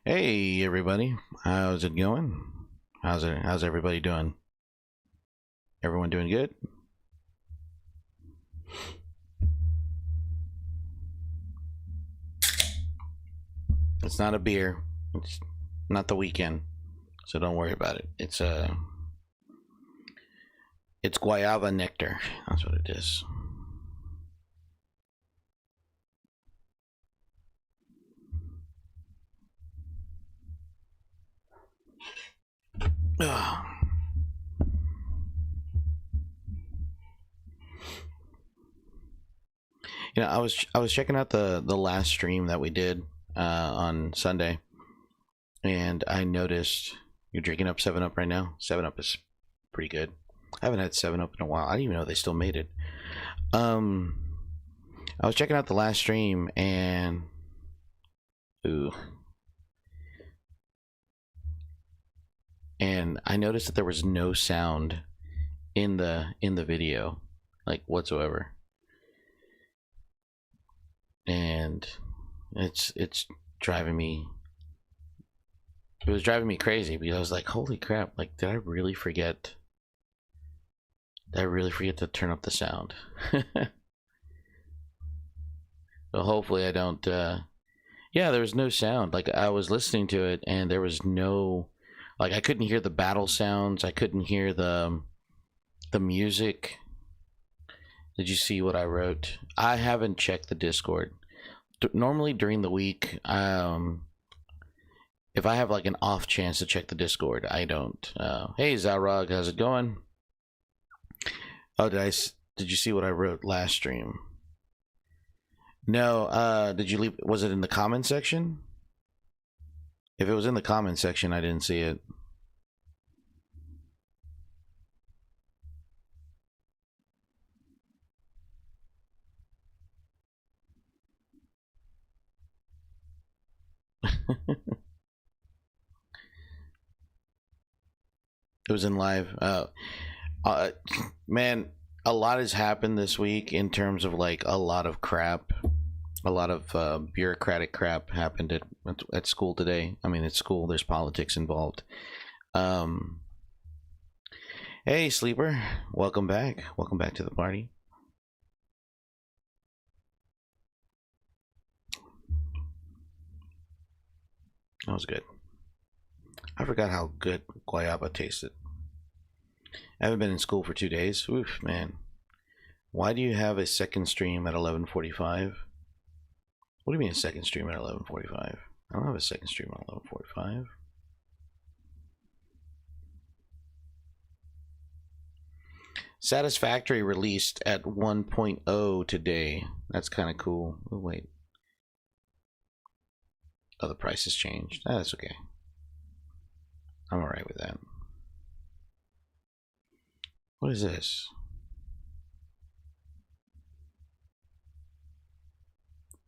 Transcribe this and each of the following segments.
Hey everybody, how's it going? How's everybody doing? Everyone doing good? It's not a beer. It's not the weekend, so don't worry about it. It's guayaba nectar. That's what it is. Ugh. You know, I was checking out the last stream that we did on Sunday, and I noticed you're drinking up 7 Up right now. 7 Up is pretty good. I haven't had 7 Up in a while. I didn't even know they still made it. I was checking out the last stream, and and I noticed that there was no sound in the video, like whatsoever, and it's driving me. It was driving me crazy because I was like, "Holy crap! Like, did I really forget? Did I really forget to turn up the sound?" So hopefully I don't. Yeah, there was no sound. Like, I was listening to it, and there was no, like, I couldn't hear the battle sounds. I couldn't hear the music. Did you see what I wrote? I haven't checked the Discord. Normally during the week, if I have like an off chance to check the Discord, I don't. Hey Zarog, how's it going? Oh, did you see what I wrote last stream? No. Did you leave? Was it in the comment section? If it was in the comment section, I didn't see it. It was in live. Man, a lot has happened this week in terms of like a lot of crap. A lot of bureaucratic crap happened at school today. I mean, at school, there's politics involved. Hey, sleeper. Welcome back. Welcome back to the party. That was good. I forgot how good guayaba tasted. I haven't been in school for 2 days. Oof, man. Why do you have a second stream at 11:45? What do you mean a second stream at 11:45? I don't have a second stream at 11:45. Satisfactory released at 1.0 today. That's kind of cool. Oh, wait. Oh, the price has changed. Oh, that's okay. I'm alright with that. What is this?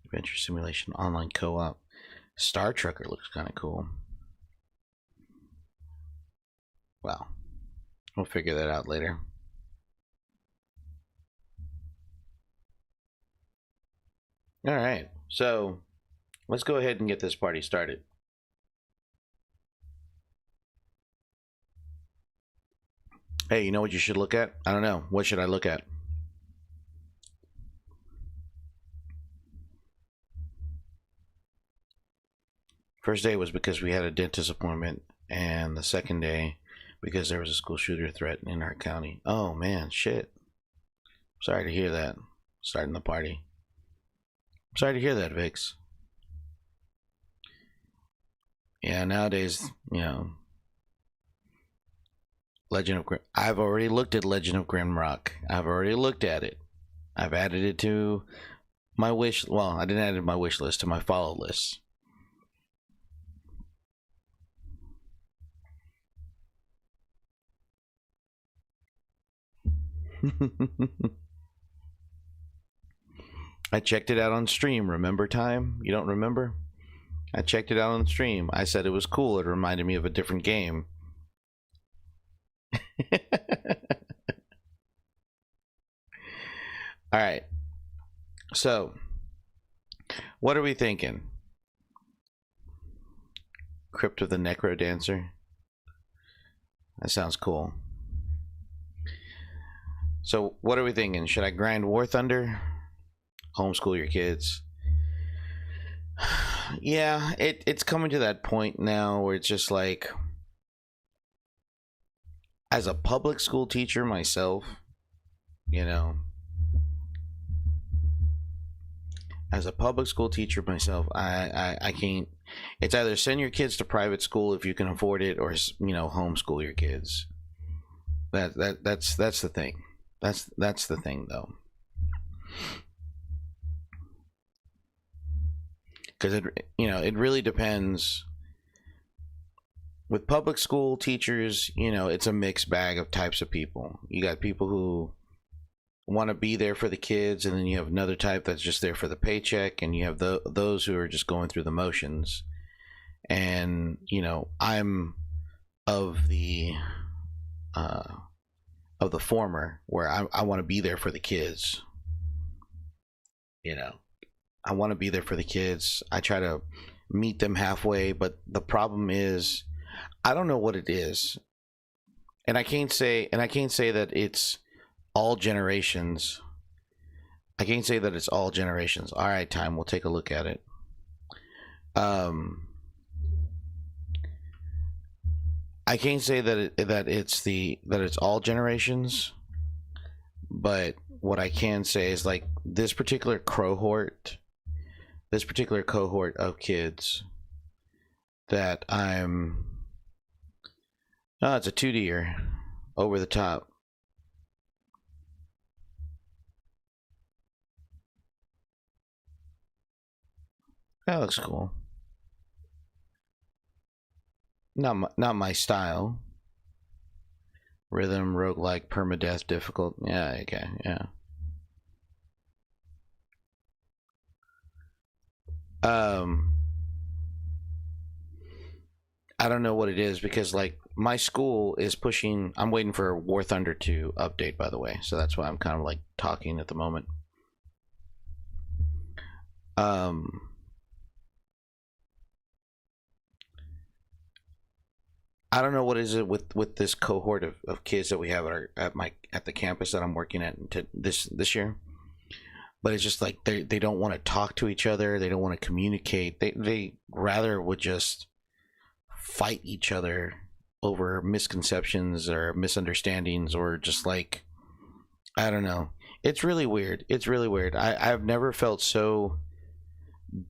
Adventure Simulation Online Co-op. Star Trekker looks kind of cool. Well, we'll figure that out later. All right, so let's go ahead and get this party started. Hey, you know what you should look at? I don't know. What should I look at? First day was because we had a dentist appointment, and the second day because there was a school shooter threat in our county. Oh man, shit. Sorry to hear that. Starting the party. Sorry to hear that, Vix. Yeah, nowadays, you know, Legend of I've already looked at Legend of Grimrock. I've already looked at it. I've added it to my wish. Well, I didn't add it to my wish list, to my follow list. I checked it out on stream. Remember time? You don't remember? I checked it out on stream. I said it was cool. It reminded me of a different game. All right. So, what are we thinking? Crypt of the Necro Dancer. That sounds cool. So, what are we thinking? Should I grind War Thunder? Homeschool your kids? Yeah, it's coming to that point now where it's just like, as a public school teacher myself, you know, as a public school teacher myself, I can't. It's either send your kids to private school if you can afford it, or homeschool your kids. That's the thing. That's the thing though. Because it really depends. With public school teachers, it's a mixed bag of types of people. You got people who want to be there for the kids, and then you have another type that's just there for the paycheck, and you have those who are just going through the motions. And I'm of the former, where I want to be there for the kids. I want to be there for the kids. I try to meet them halfway, but the problem is I don't know what it is. And I can't say that it's all generations. I can't say that it's all generations. All right, time, we'll take a look at it. I can't say that it's all generations, but what I can say is, like, this particular cohort of kids that I'm. Oh, it's a 2D'er over the top. That looks cool. Not my style. Rhythm, roguelike, permadeath, difficult. Yeah, okay, yeah. I don't know what it is, because, like, my school is pushing. I'm waiting for War Thunder to update, by the way, so that's why I'm kind of like talking at the moment. I don't know what is it with this cohort of kids that we have at the campus that I'm working at this year. But it's just like they don't want to talk to each other. They don't want to communicate. They rather would just fight each other over misconceptions or misunderstandings, or just like, I don't know. It's really weird. It's really weird. I've never felt so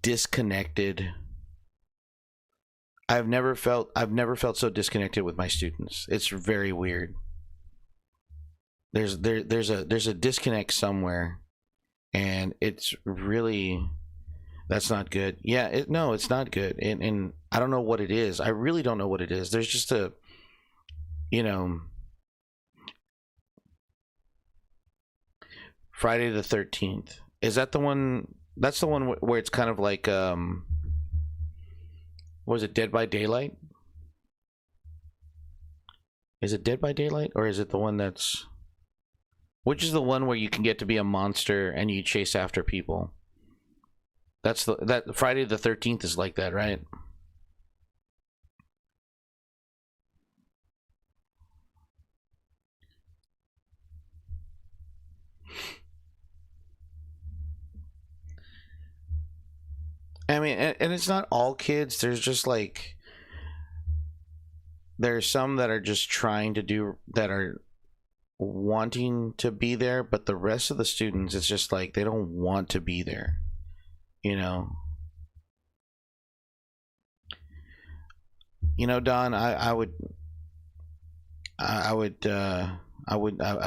disconnected. I've never felt so disconnected with my students. It's very weird. There's a disconnect somewhere, and it's really, that's not good. Yeah, no, it's not good. And I don't know what it is. I really don't know what it is. There's just a, you know, Friday the 13th. Is that the one? That's the one where it's kind of like, was it Dead by Daylight? Is it Dead by Daylight, or is it the one that's, which is the one where you can get to be a monster and you chase after people? That Friday the 13th is like that, right? I mean, and it's not all kids. There's just like, there's some that are just trying to do, that are wanting to be there, but the rest of the students, it's just like they don't want to be there, you know. Don, I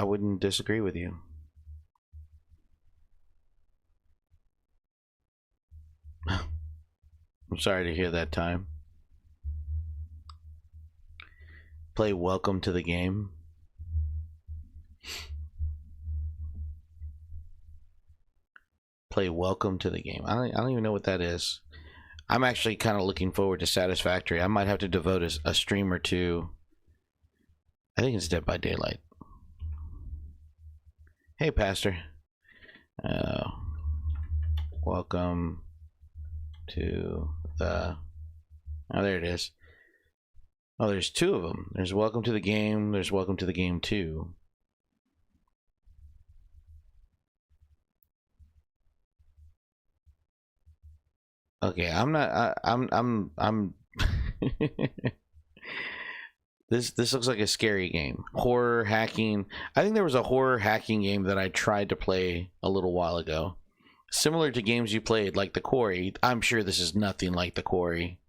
wouldn't disagree with you. I'm sorry to hear that. Time play Welcome to the Game. Play Welcome to the Game. I don't even know what that is. I'm actually kind of looking forward to Satisfactory. I might have to devote a stream or two. I think it's Dead by Daylight. Hey, Pastor. Welcome to the... Oh, there it is. Oh, there's two of them. There's Welcome to the Game. There's Welcome to the Game 2. Okay, I'm not. I'm. This looks like a scary game. Horror hacking. I think there was a horror hacking game that I tried to play a little while ago, similar to games you played, like The Quarry. I'm sure this is nothing like The Quarry.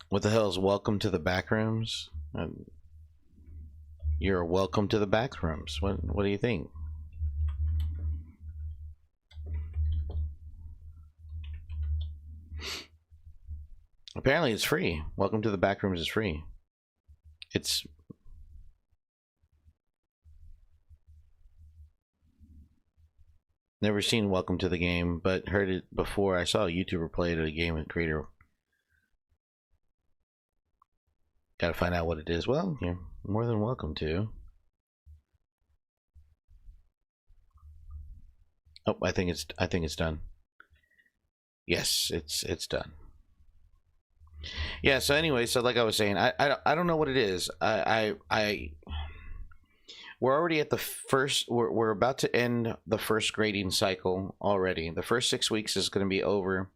What the hell is Welcome to the Backrooms? You're welcome to the Backrooms. What do you think? Apparently it's free. Welcome to the Backrooms is free. It's... Never seen Welcome to the Game, but heard it before. I saw a YouTuber play it at a game creator. Gotta find out what it is. Well, you're more than welcome to. Oh, I think it's done. Yes, it's done. Yeah, so anyway, so like I was saying, I don't know what it is. We're already at the first, we're about to end the first grading cycle already. The first 6 weeks is going to be over,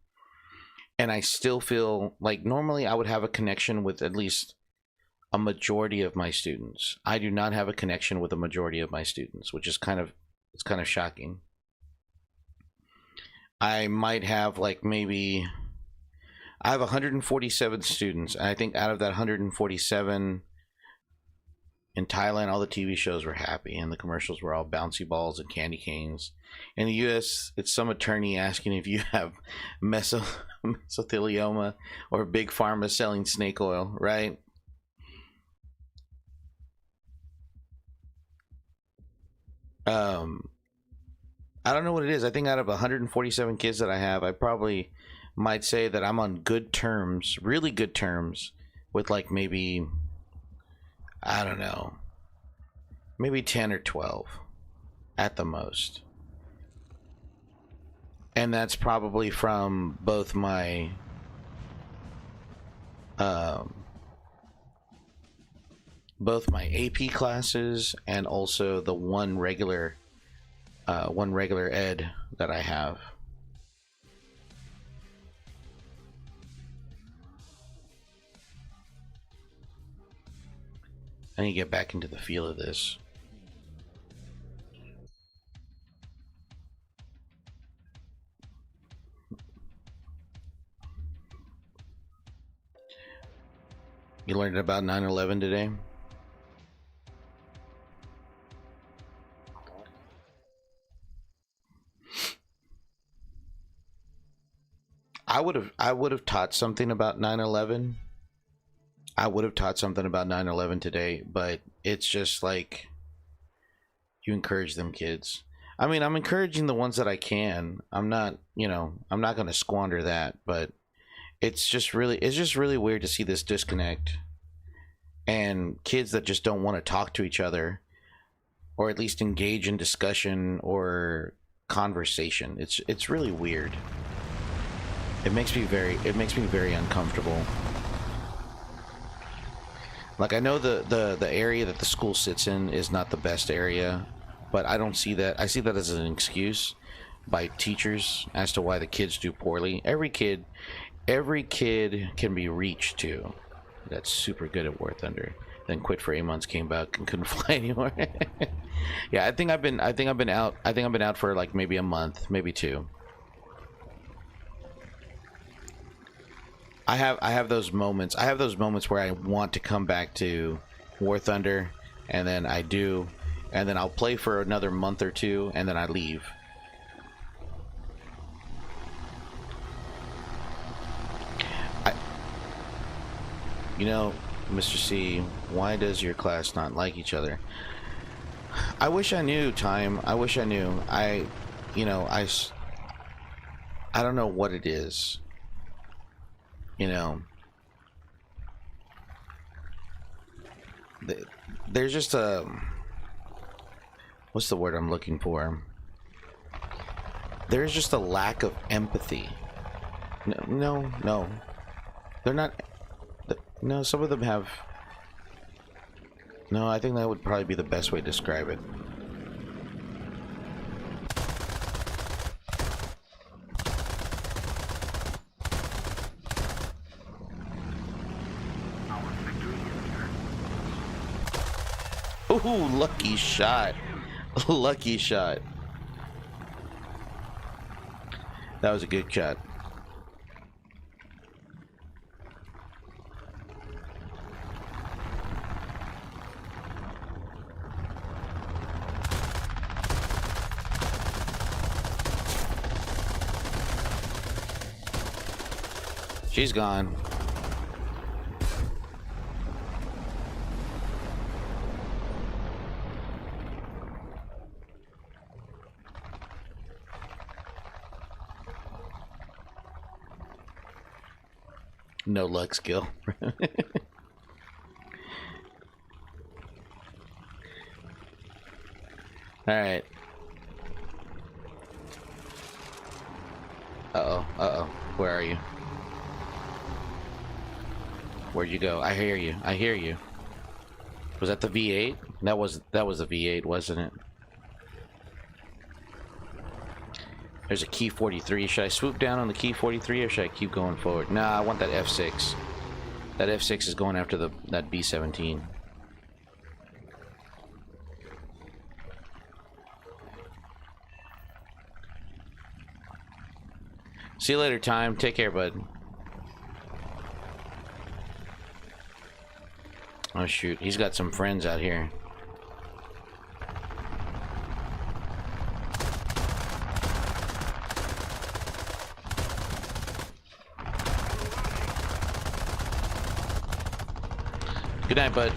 and I still feel like normally I would have a connection with at least a majority of my students. I do not have a connection with a majority of my students, which is kind of shocking. I might have like maybe, I have 147 students, and I think out of that 147, in Thailand, all the TV shows were happy, and the commercials were all bouncy balls and candy canes. In the U.S., it's some attorney asking if you have mesothelioma or big pharma selling snake oil, right? I don't know what it is. I think out of 147 kids that I have, I probably might say that I'm on good terms, really good terms, with like maybe I don't know, maybe 10 or 12 at the most. And that's probably from both my AP classes and also the one regular ed that I have. I need to get back into the feel of this. You learned about 9/11 today? I would have taught something about 9/11. I would have taught something about 9/11 today, but it's just like you encourage them kids. I mean, I'm encouraging the ones that I can. I'm not, I'm not going to squander that, but it's just really weird to see this disconnect and kids that just don't want to talk to each other or at least engage in discussion or conversation. It's really weird. It makes me very uncomfortable. Like, I know the area that the school sits in is not the best area, but I don't see that. I see that as an excuse by teachers as to why the kids do poorly. Every kid can be reached to. That's super good at War Thunder. Then quit for 8 months, came back and couldn't fly anymore. Yeah, I think I've been out for like maybe a month, maybe 2. I have those moments. I have those moments where I want to come back to War Thunder, and then I do, and then I'll play for another month or 2, and then I leave. Mr. C, why does your class not like each other? I wish I knew, Time. I wish I knew. I don't know what it is. There's just what's the word I'm looking for? There's just a lack of empathy. No, they're not. No, some of them have. No, I think that would probably be the best way to describe it. Ooh, lucky shot. Lucky shot. That was a good shot. She's gone. No luck skill. Alright. Uh-oh. Where are you? Where'd you go? I hear you. Was that the V8? That was the V8, wasn't it? There's a Key 43. Should I swoop down on the Key 43 or should I keep going forward? Nah, I want that F6. That F6 is going after that B-17. See you later, Time. Take care, bud. Oh shoot, he's got some friends out here. Good night, bud.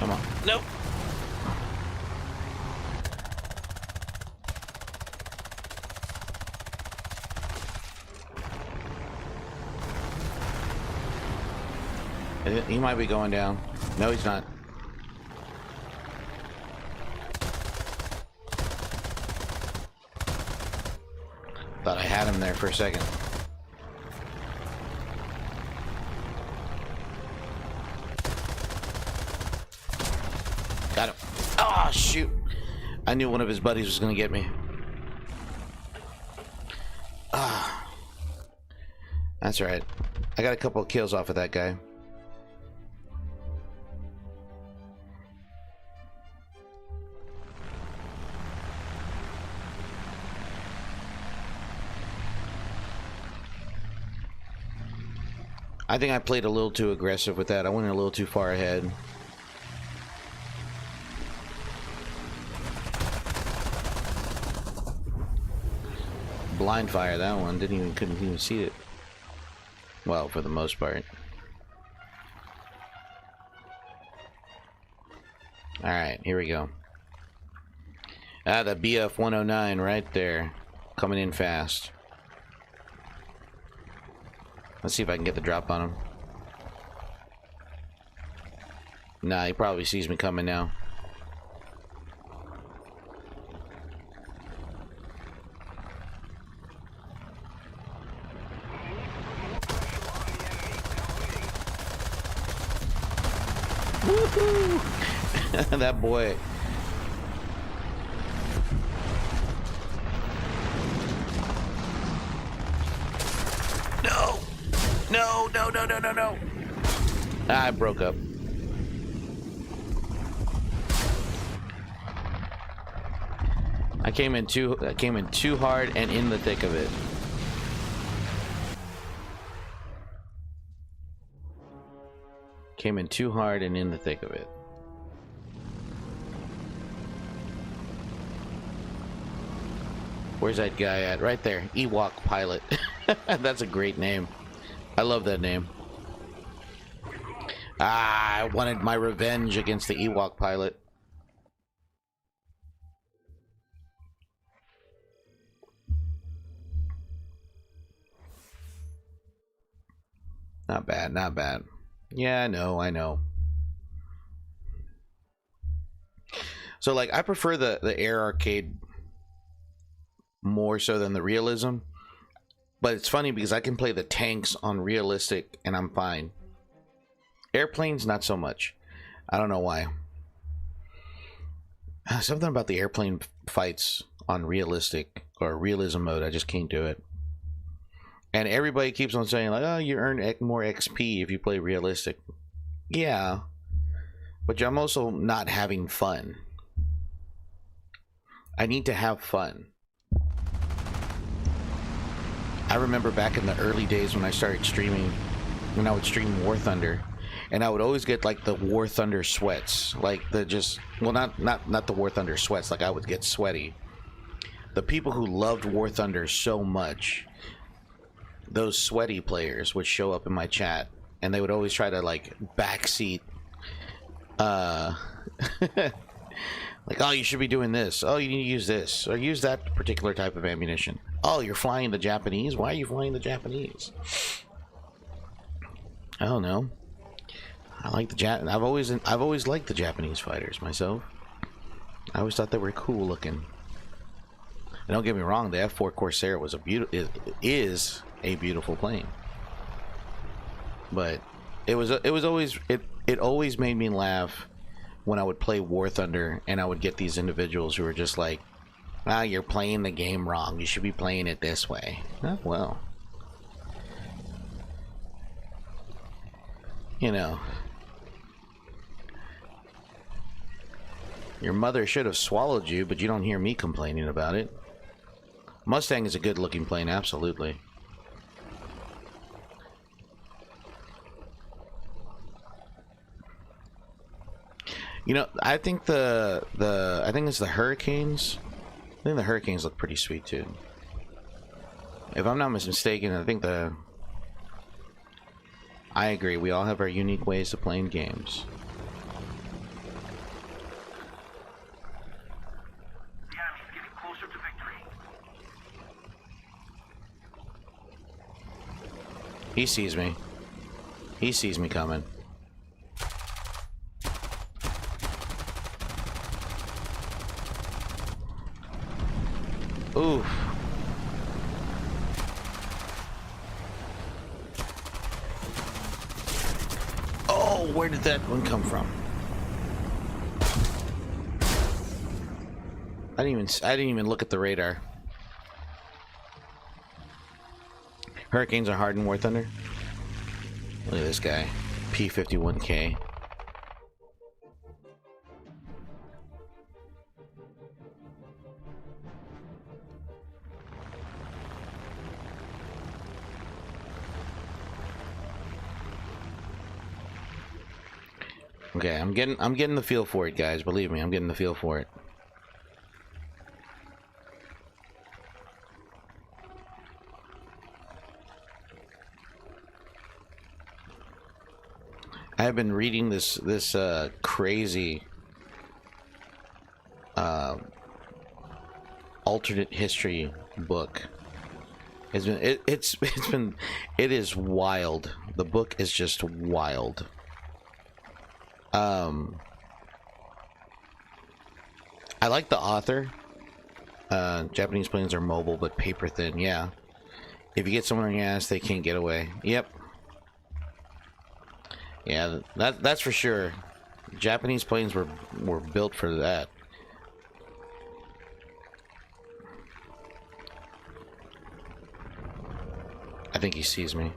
Come on. Nope. He might be going down. No, he's not. Thought I had him there for a second. Got him. Oh, shoot. I knew one of his buddies was going to get me. Ah. That's right. I got a couple of kills off of that guy. I think I played a little too aggressive with that. I went a little too far ahead. Blind fire that one. Couldn't even see it. Well, for the most part. Alright, here we go. Ah, the BF 109 right there. Coming in fast. Let's see if I can get the drop on him. Nah, he probably sees me coming now. Woohoo! That boy. No! No, no, no, no, no, no. I broke up. I came in too hard and in the thick of it. Came in too hard and in the thick of it. Where's that guy at? Right there. Ewok Pilot. That's a great name. I love that name. Ah, I wanted my revenge against the Ewok Pilot. Not bad, not bad. Yeah, I know. So, like, I prefer the air arcade more so than the realism. But it's funny because I can play the tanks on realistic and I'm fine. Airplanes, not so much. I don't know why. Something about the airplane fights on realistic or realism mode, I just can't do it. And everybody keeps on saying, like, oh, you earn more XP if you play realistic. Yeah. But I'm also not having fun. I need to have fun. I remember back in the early days when I started streaming, when I would stream War Thunder, and I would always get like the War Thunder sweats, like the just, well, not the War Thunder sweats, like I would get sweaty. The people who loved War Thunder so much, those sweaty players would show up in my chat, and they would always try to like backseat, like, oh, you should be doing this. Oh, you need to use this or use that particular type of ammunition. Oh, you're flying the Japanese? Why are you flying the Japanese? I don't know. I like the I've always liked the Japanese fighters myself. I always thought they were cool looking. And don't get me wrong, the F4 Corsair was is a beautiful plane. But it always made me laugh when I would play War Thunder and I would get these individuals who were just like, ah, you're playing the game wrong. You should be playing it this way. Oh, well. You know. Your mother should have swallowed you, but you don't hear me complaining about it. Mustang is a good looking plane, absolutely. You know, I think I think it's the Hurricanes. I think the Hurricanes look pretty sweet too. If I'm not mistaken, I think I agree. We all have our unique ways of playing games. He sees me. He sees me coming. Oof. Oh, where did that one come from? I didn't even look at the radar. Hurricanes are hard in War Thunder. Look at this guy. P-51K. Okay, I'm getting the feel for it, guys. Believe me, I'm getting the feel for it. I have been reading this crazy alternate history book. It is wild. The book is just wild. I like the author. Japanese planes are mobile but paper thin. Yeah. If you get someone on your ass, they can't get away. Yep. Yeah, that's for sure. Japanese planes were built for that. I think he sees me.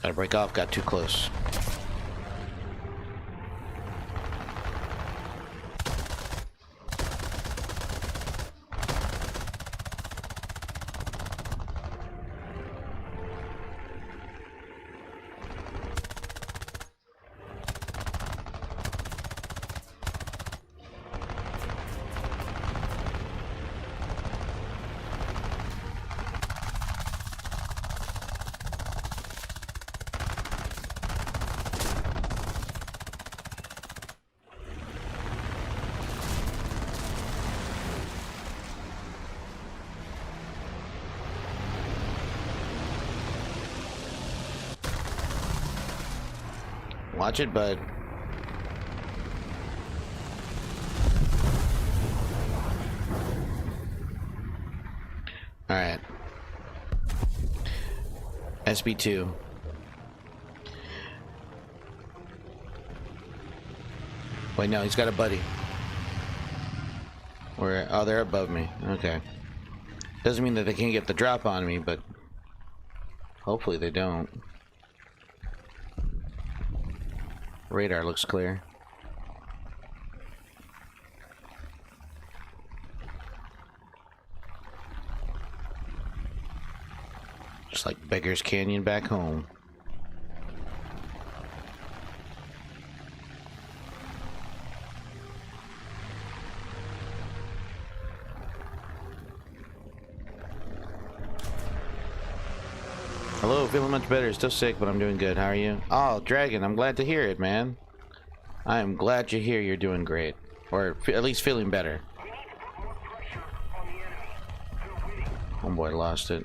Gotta break off, got too close. Watch it, bud. Alright. SB2. Wait, no, he's got a buddy. Where? Oh, they're above me. Okay. Doesn't mean that they can't get the drop on me, but hopefully they don't. Radar looks clear. Just like Beggar's Canyon back home. Hello, feeling much better. Still sick, but I'm doing good. How are you? Oh, Dragon, I'm glad to hear it, man. I am glad to hear you're doing great. Or at least feeling better. Homeboy lost it.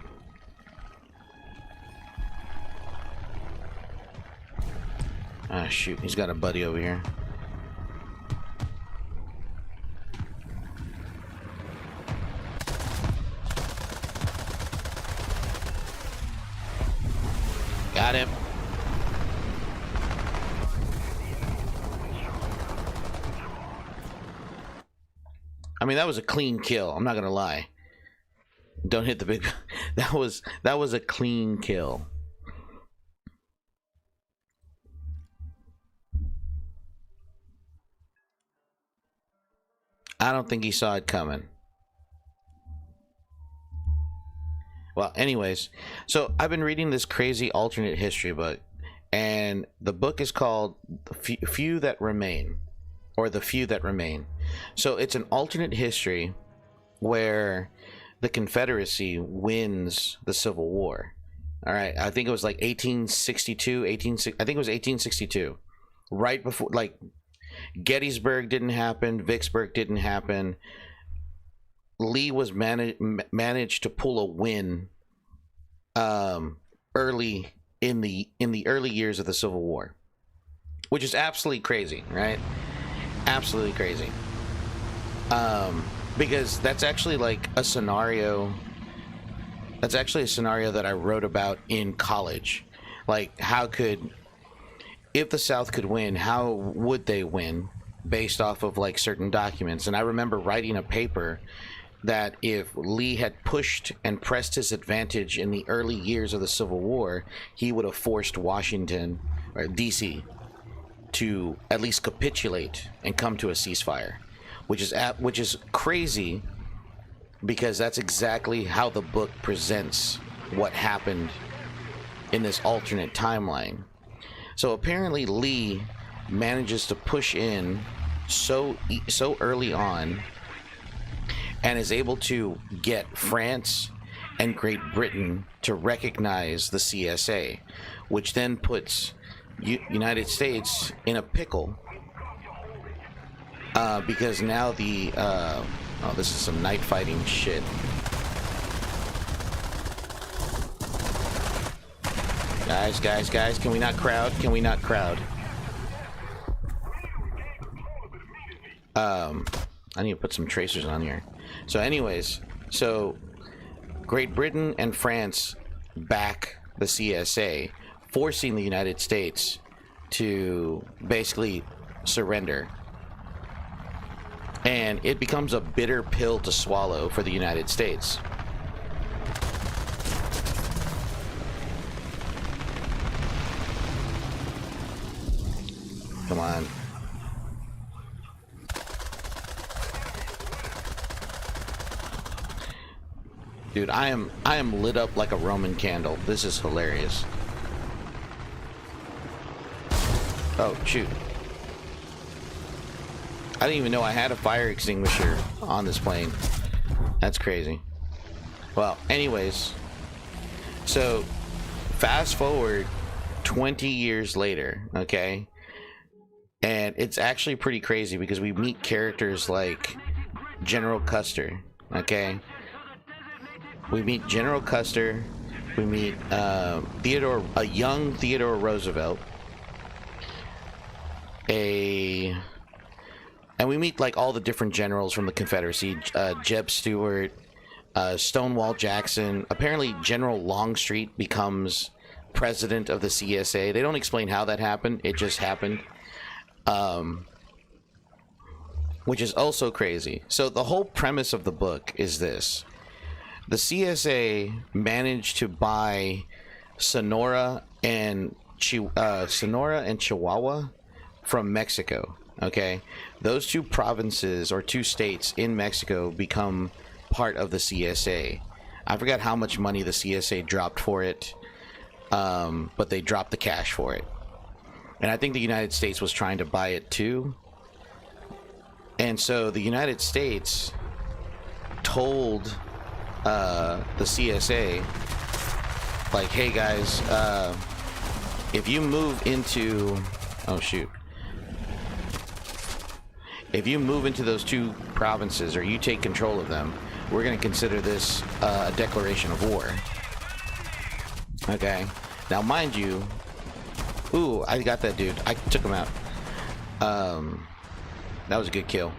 Ah, shoot. He's got a buddy over here. Got him. I mean, that was a clean kill. I'm not gonna lie. Don't hit the big. That was a clean kill. I don't think he saw it coming. Well, anyways, so I've been reading this crazy alternate history book, and the book is called The Few That Remain, or The Few That Remain. So it's an alternate history where the Confederacy wins the Civil War. All right, I think it was like 1862, I think it was 1862, right before, like, Gettysburg didn't happen, Vicksburg didn't happen. Lee was managed to pull a win early in the early years of the Civil War, which is absolutely crazy, right? Absolutely crazy. Because that's actually like a scenario. That's actually a scenario that I wrote about in college. Like, if the South could win, how would they win based off of like certain documents? And I remember writing a paper that if Lee had pushed and pressed his advantage in the early years of the Civil War, he would have forced Washington or DC to at least capitulate and come to a ceasefire, which is crazy, because that's exactly how the book presents what happened in this alternate timeline. So apparently Lee manages to push in so early on and is able to get France and Great Britain to recognize the CSA, which then puts United States in a pickle, because now oh, this is some night fighting shit. Guys, can we not crowd? Can we not crowd? I need to put some tracers on here. So anyways, so Great Britain and France back the CSA, forcing the United States to basically surrender. And it becomes a bitter pill to swallow for the United States. Come on. Dude, I am lit up like a Roman candle. This is hilarious. Oh, shoot. I didn't even know I had a fire extinguisher on this plane. That's crazy. Well, anyways, so fast forward 20 years later, okay? And it's actually pretty crazy because we meet characters like General Custer, okay? We meet General Custer. We meet a young Theodore Roosevelt. And we meet like all the different generals from the Confederacy, Jeb Stuart, Stonewall Jackson. Apparently General Longstreet becomes president of the CSA. They don't explain how that happened. It just happened. Which is also crazy. So the whole premise of the book is this. The CSA managed to buy Sonora and Chihuahua from Mexico. Okay, those two provinces or two states in Mexico become part of the CSA. I forgot how much money the CSA dropped for it, but they dropped the cash for it. And I think the United States was trying to buy it too. And so the United States told the CSA, like, hey guys, if you move into, oh shoot, if you move into those two provinces or you take control of them, we're going to consider this a declaration of war. Okay, now mind you, ooh, I got that dude. I took him out. That was a good kill.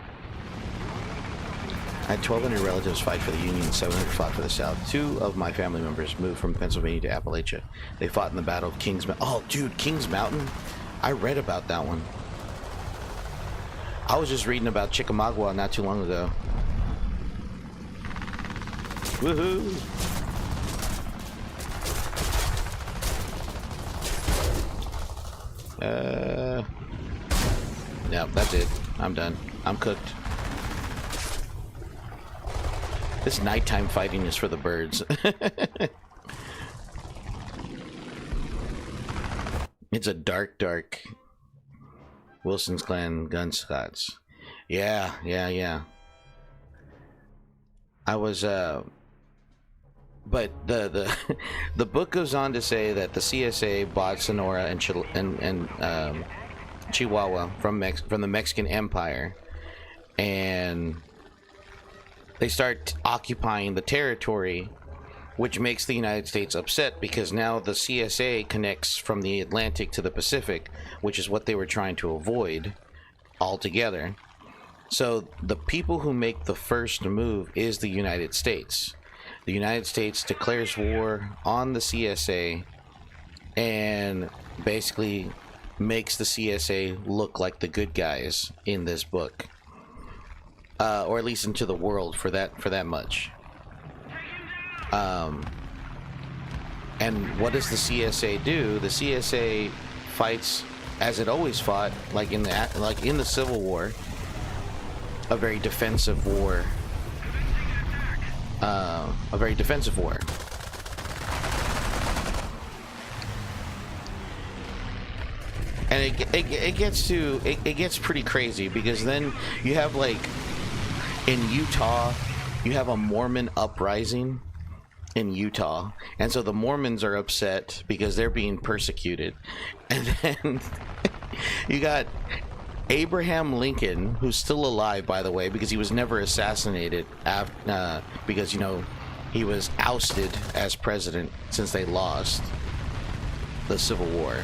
I had 1,200 relatives fight for the Union, 700 fought for the South. 2 of my family members moved from Pennsylvania to Appalachia. They fought in the Battle of Kings Mountain. Oh, dude, Kings Mountain? I read about that one. I was just reading about Chickamauga not too long ago. Woohoo! No, that's it. I'm done. I'm cooked. This nighttime fighting is for the birds. It's a dark Wilson's Clan gunshots. Yeah. I was but the book goes on to say that the CSA bought Sonora and Chihuahua from the Mexican Empire, and they start occupying the territory, which makes the United States upset because now the CSA connects from the Atlantic to the Pacific, which is what they were trying to avoid altogether. So the people who make the first move is the United States. The United States declares war on the CSA and basically makes the CSA look like the good guys in this book, or at least into the world for that much. And what does the CSA do? The CSA fights as it always fought, like in the Civil War, a very defensive war. And it gets pretty crazy, because then you have, like, in Utah, you have a Mormon uprising in Utah, and so the Mormons are upset because they're being persecuted. And then you got Abraham Lincoln, who's still alive, by the way, because he was never assassinated because, you know, he was ousted as president since they lost the Civil War.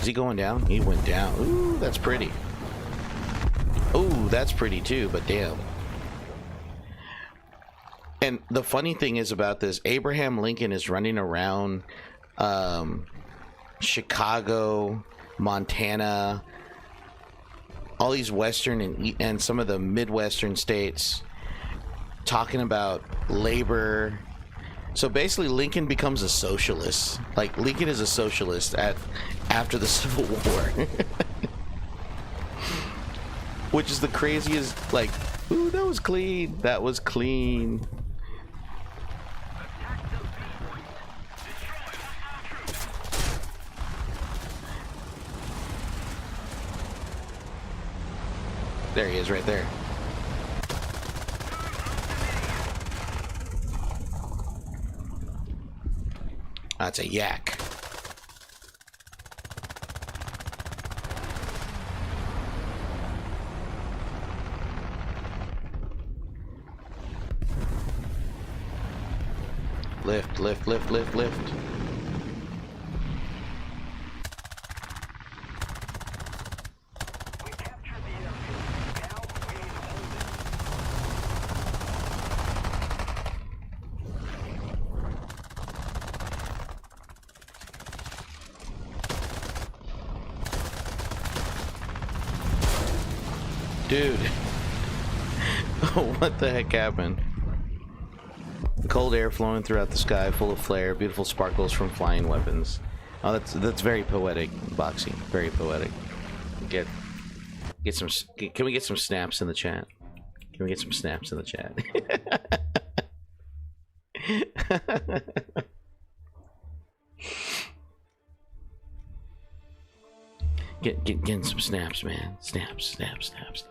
Is he going down? He went down. Ooh, that's pretty. Ooh, that's pretty too, but damn. And the funny thing is about this, Abraham Lincoln is running around Chicago, Montana, all these western and some of the midwestern states, talking about labor. So basically Lincoln becomes a socialist. Like, Lincoln is a socialist after the Civil War. Which is the craziest. Like, ooh, that was clean. That was clean. There he is, right there. That's a yak. Lift, lift, lift, lift, lift. Dude. What the heck happened? Cold air flowing throughout the sky, full of flare, beautiful sparkles from flying weapons. Oh, that's very poetic, Boxy. Very poetic. Get some. Can we get some snaps in the chat? Can we get some snaps in the chat? Getting some snaps, man. Snaps, snaps, snaps, snaps.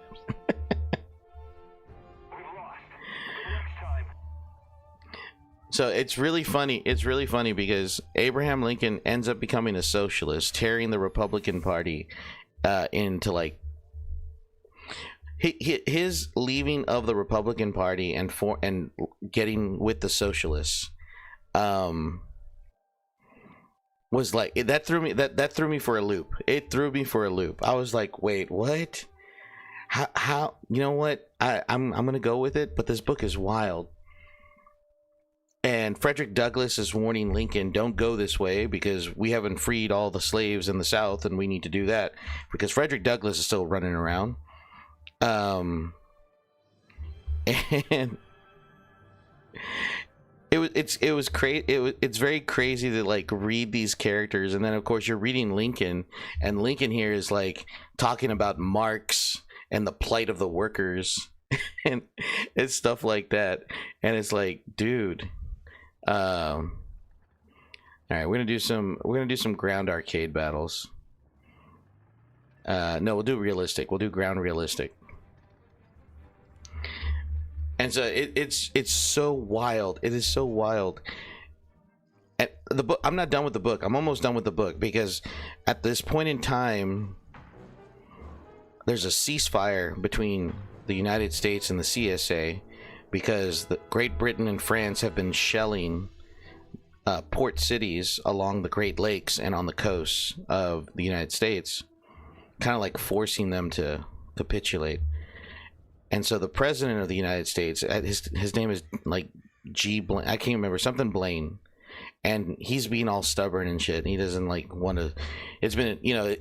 So it's really funny. It's really funny because Abraham Lincoln ends up becoming a socialist, tearing the Republican Party into, like, his leaving of the Republican Party and getting with the socialists was like, that threw me for a loop. It threw me for a loop. I was like, wait, what? How? You know what? I'm gonna go with it, but this book is wild. And Frederick Douglass is warning Lincoln, don't go this way because we haven't freed all the slaves in the South and we need to do that, because Frederick Douglass is still running around. And it's very crazy to, like, read these characters, and then of course you're reading Lincoln, and Lincoln here is, like, talking about Marx and the plight of the workers and it's stuff like that, and it's like, dude. All right, we're gonna do some ground arcade battles. No, we'll do realistic. We'll do ground realistic. And so it's so wild. It is so wild. And the book, I'm not done with the book. I'm almost done with the book, because at this point in time, there's a ceasefire between the United States and the CSA, because Great Britain and France have been shelling port cities along the Great Lakes and on the coast of the United States, kind of like forcing them to capitulate. And so the president of the United States, his name is like Blaine, I can't remember, something Blaine, and he's being all stubborn and shit. He doesn't like want to. It's been, you know,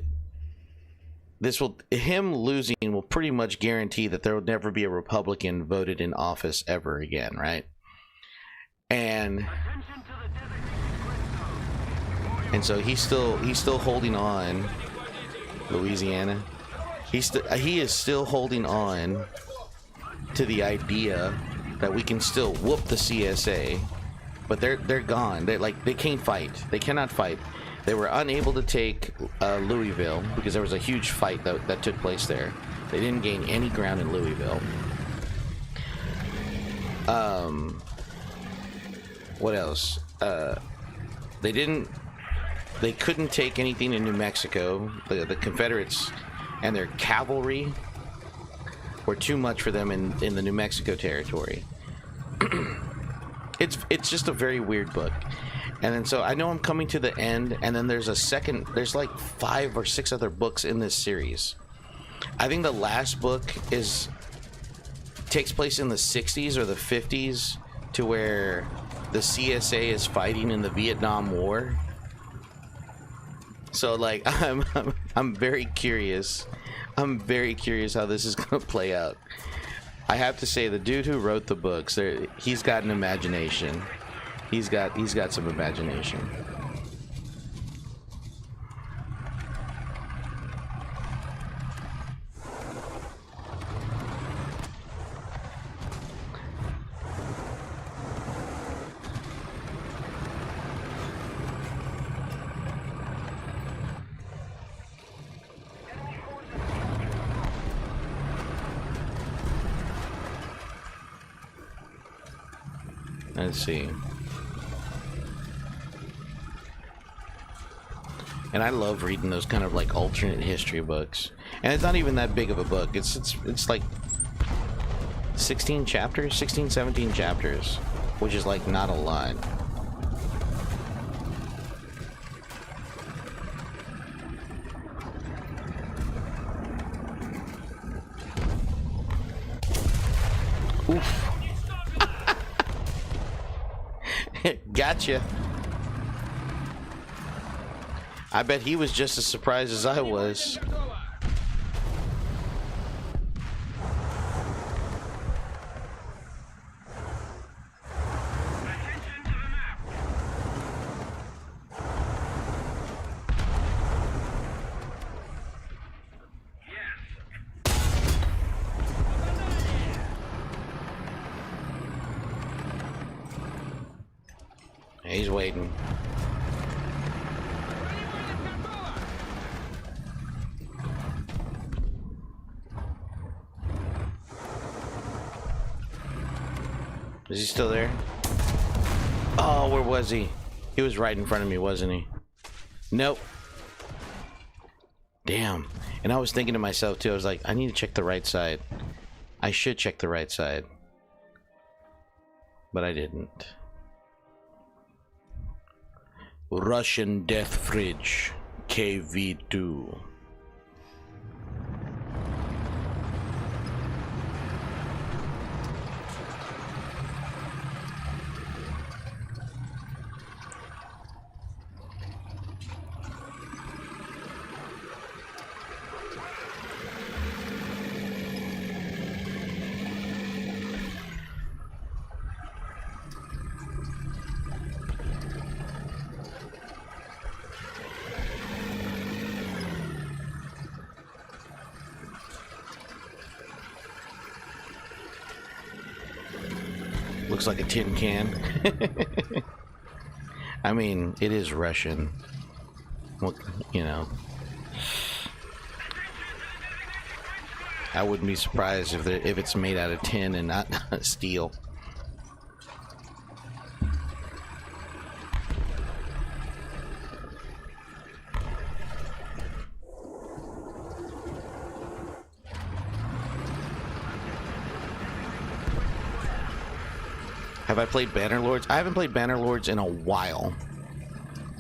him losing will pretty much guarantee that there will never be a Republican voted in office ever again, right? And so he's still holding on. Louisiana, he is still holding on to the idea that we can still whoop the CSA, but they're gone. They can't fight. They cannot fight. They were unable to take Louisville because there was a huge fight that took place there. They didn't gain any ground in Louisville. What else? They couldn't take anything in New Mexico. The Confederates and their cavalry were too much for them in the New Mexico territory. It's just a very weird book. And then so I know I'm coming to the end, and then there's like 5 or 6 other books in this series. I think the last book takes place in the 60s or the 50s, to where the CSA is fighting in the Vietnam War. So like I'm very curious. I'm very curious how this is going to play out. I have to say, the dude who wrote the books, he's got an imagination. He's got some imagination. Let's see. And I love reading those kind of like alternate history books. And it's not even that big of a book. It's like 16 chapters, 16, 17 chapters, which is like not a lot. Oof. Gotcha. I bet he was just as surprised as I was. He's waiting. Is he still there? Oh, where was he? He was right in front of me, wasn't he? Nope. Damn. And I was thinking to myself too, I was like, I need to check the right side. I should check the right side. But I didn't. Russian Death Fridge KV2. Looks like a tin can. I mean, it is Russian. Well, you know. I wouldn't be surprised if it's made out of tin and not steel. Have I played Bannerlords? I haven't played Bannerlords in a while.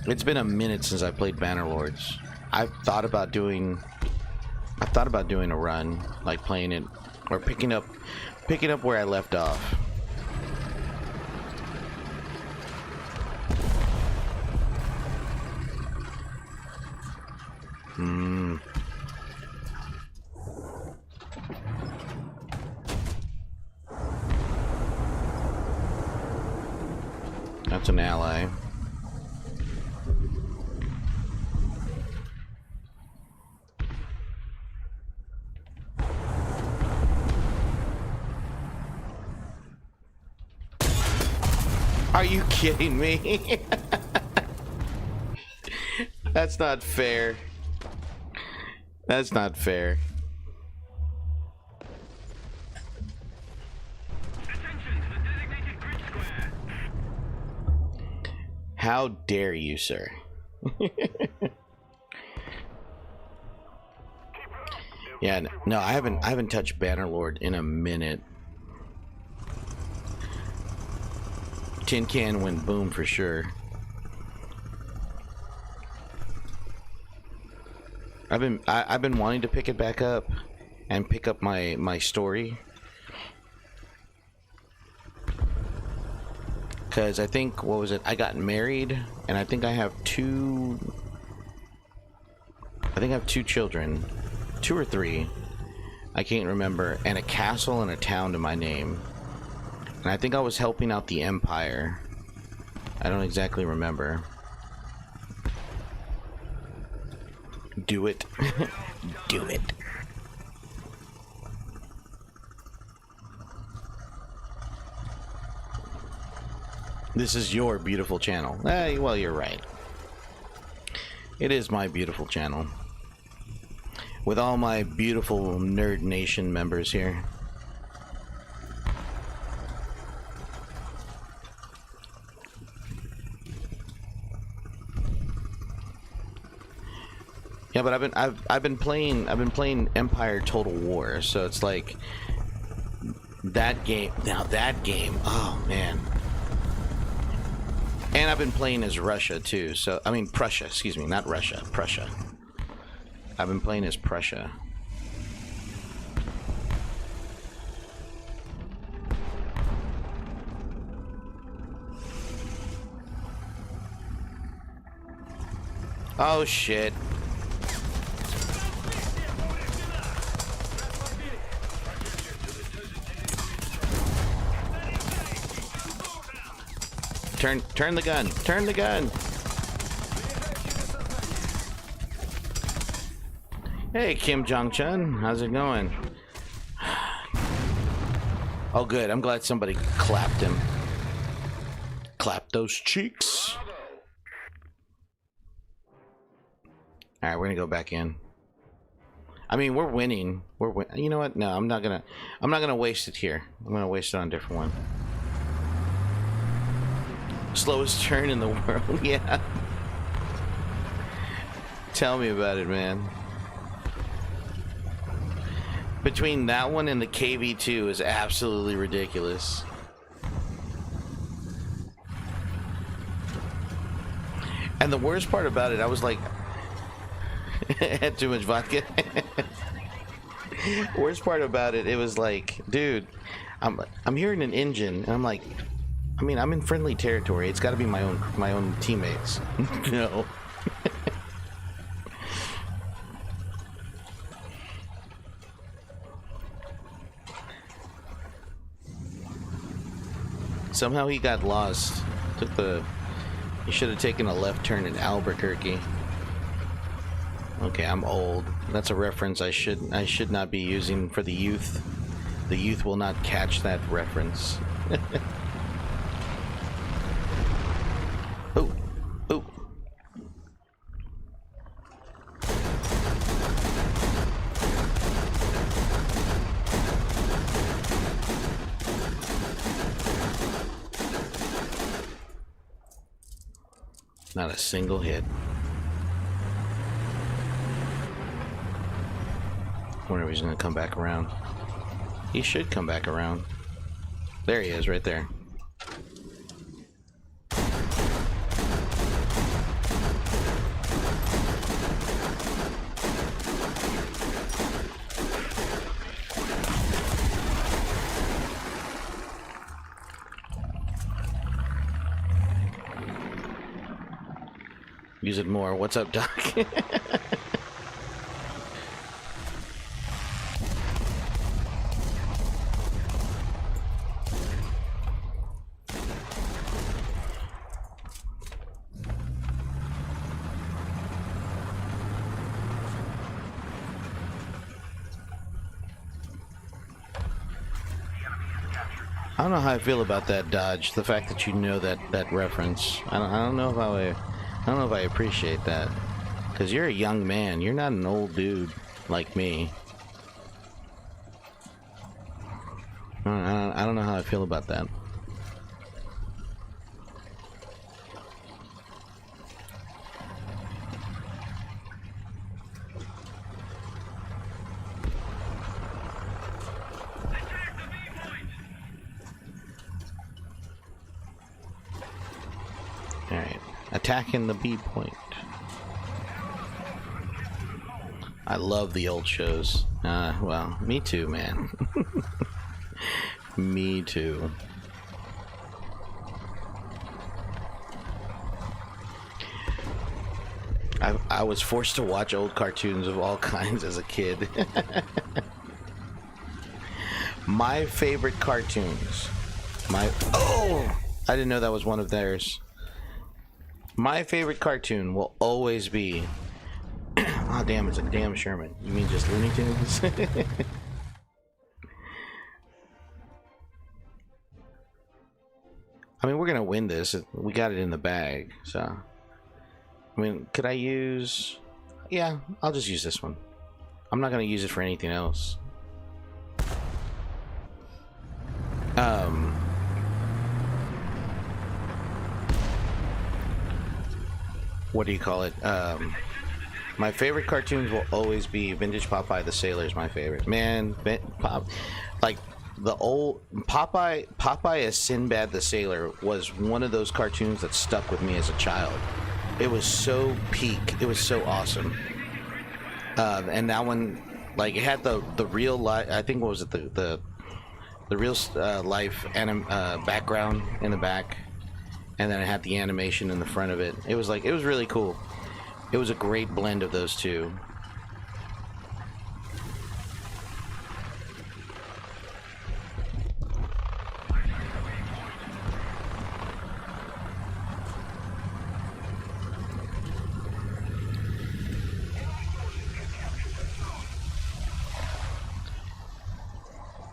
It's been a minute since I played Bannerlords. I've thought about doing a run, like playing it or picking up where I left off. That's an ally. Are you kidding me? That's not fair. That's not fair. How dare you, sir? Yeah, no, I haven't touched Bannerlord in a minute. Tin can went boom for sure. I've been wanting to pick it back up and pick up my story. Because I think, what was it? I got married, and I think I have two children. 2 or 3. I can't remember. And a castle and a town to my name. And I think I was helping out the Empire. I don't exactly remember. Do it. Do it. This is your beautiful channel. Well, you're right. It is my beautiful channel. With all my beautiful Nerd Nation members here. Yeah, but I've been playing Empire Total War, so it's like that game. Now that game, oh man. And I've been playing as Russia too, so I mean Prussia, excuse me, not Russia, Prussia. I've been playing as Prussia. Oh shit. Turn the gun. Turn the gun. Hey, Kim Jong-chun. How's it going? Oh, good. I'm glad somebody clapped him. Clap those cheeks. All right, we're gonna go back in. I mean, we're winning. You know what? No, I'm not gonna waste it here. I'm gonna waste it on a different one. Slowest turn in the world. Yeah. Tell me about it, man. Between that one and the KV2 is absolutely ridiculous. And the worst part about it, I was like, had too much vodka. Worst part about it, it was like, dude, I'm hearing an engine, and I'm like, I mean, I'm in friendly territory. It's got to be my own teammates. No. Somehow he got lost. He should have taken a left turn in Albuquerque. Okay, I'm old. That's a reference I should not be using for the youth. The youth will not catch that reference. Oh, oh. Not a single hit. Wonder if he's gonna come back around. He should come back around. There he is, right there. Use it more. What's up, Doc? I don't know how I feel about that dodge. The fact that you know that reference. I don't know if I don't know if I appreciate that. Because you're a young man. You're not an old dude like me. I don't know how I feel about that. Alright. Attacking the B point. I love the old shows. Well, me too, man. Me too. I was forced to watch old cartoons of all kinds as a kid. My favorite cartoons. Oh! I didn't know that was one of theirs. My favorite cartoon will always be... Oh, damn, it's a damn Sherman. You mean just Looney Tunes? I mean, we're gonna win this. We got it in the bag, so... I mean, could I use... Yeah, I'll just use this one. I'm not gonna use it for anything else. What do you call it? My favorite cartoons will always be Vintage Popeye the Sailor is my favorite. Man, like the old Popeye as Sinbad the Sailor was one of those cartoons that stuck with me as a child. It was so peak. It was so awesome. And that one, like, it had the real life. I think what was it, the real life background in the back, and then it had the animation in the front of it. It was really cool. It was a great blend of those two.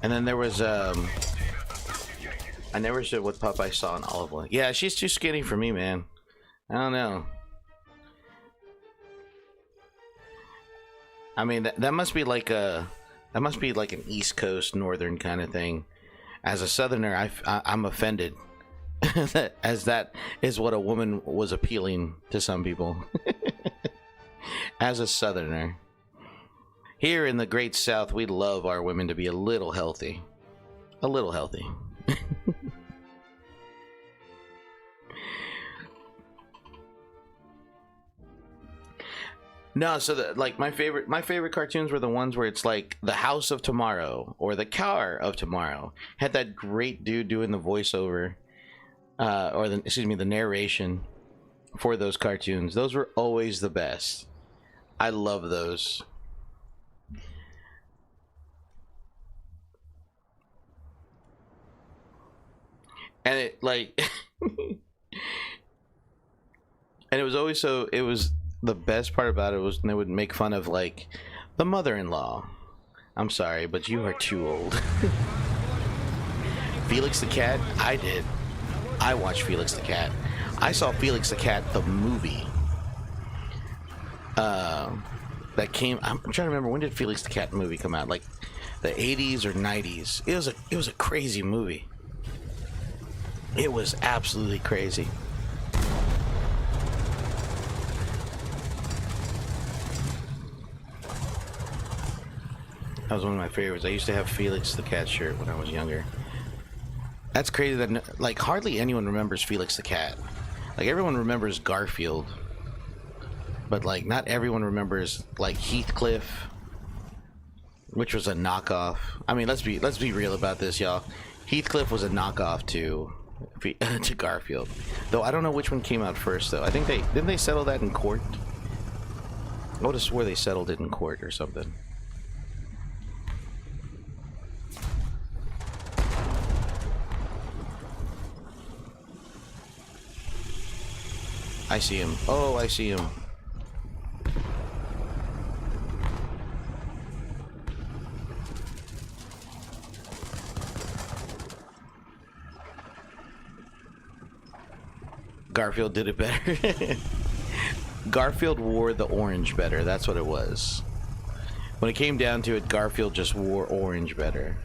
And then there was I never said what Popeye saw in Olive Oyl. Yeah, she's too skinny for me, man. I don't know. I mean, that must be like an East Coast Northern kind of thing. As a Southerner, I'm offended, as that is what a woman was appealing to some people. As a Southerner, here in the Great South, we love our women to be a little healthy, a little healthy. No, so like my favorite cartoons were the ones where it's like the House of Tomorrow or the Car of Tomorrow. Had that great dude doing the voiceover, or the narration for those cartoons. Those were always the best. I love those. And it like, and it was always so. It was. The best part about it was they would make fun of, like, the mother-in-law. I'm sorry, but you are too old. Felix the Cat? I did. I watched Felix the Cat. I saw Felix the Cat, the movie. That came... I'm trying to remember, when did Felix the Cat movie come out? Like, the 80s or 90s? It was a crazy movie. It was absolutely crazy. That was one of my favorites. I used to have Felix the Cat shirt when I was younger. That's crazy that like hardly anyone remembers Felix the Cat. Like everyone remembers Garfield, but like not everyone remembers like Heathcliff, which was a knockoff. I mean, let's be real about this, y'all. Heathcliff was a knockoff to Garfield, though I don't know which one came out first. Though I think didn't they settle that in court. I would have swore they settled it in court or something. I see him. Oh, I see him. Garfield did it better. Garfield wore the orange better. That's what it was. When it came down to it, Garfield just wore orange better.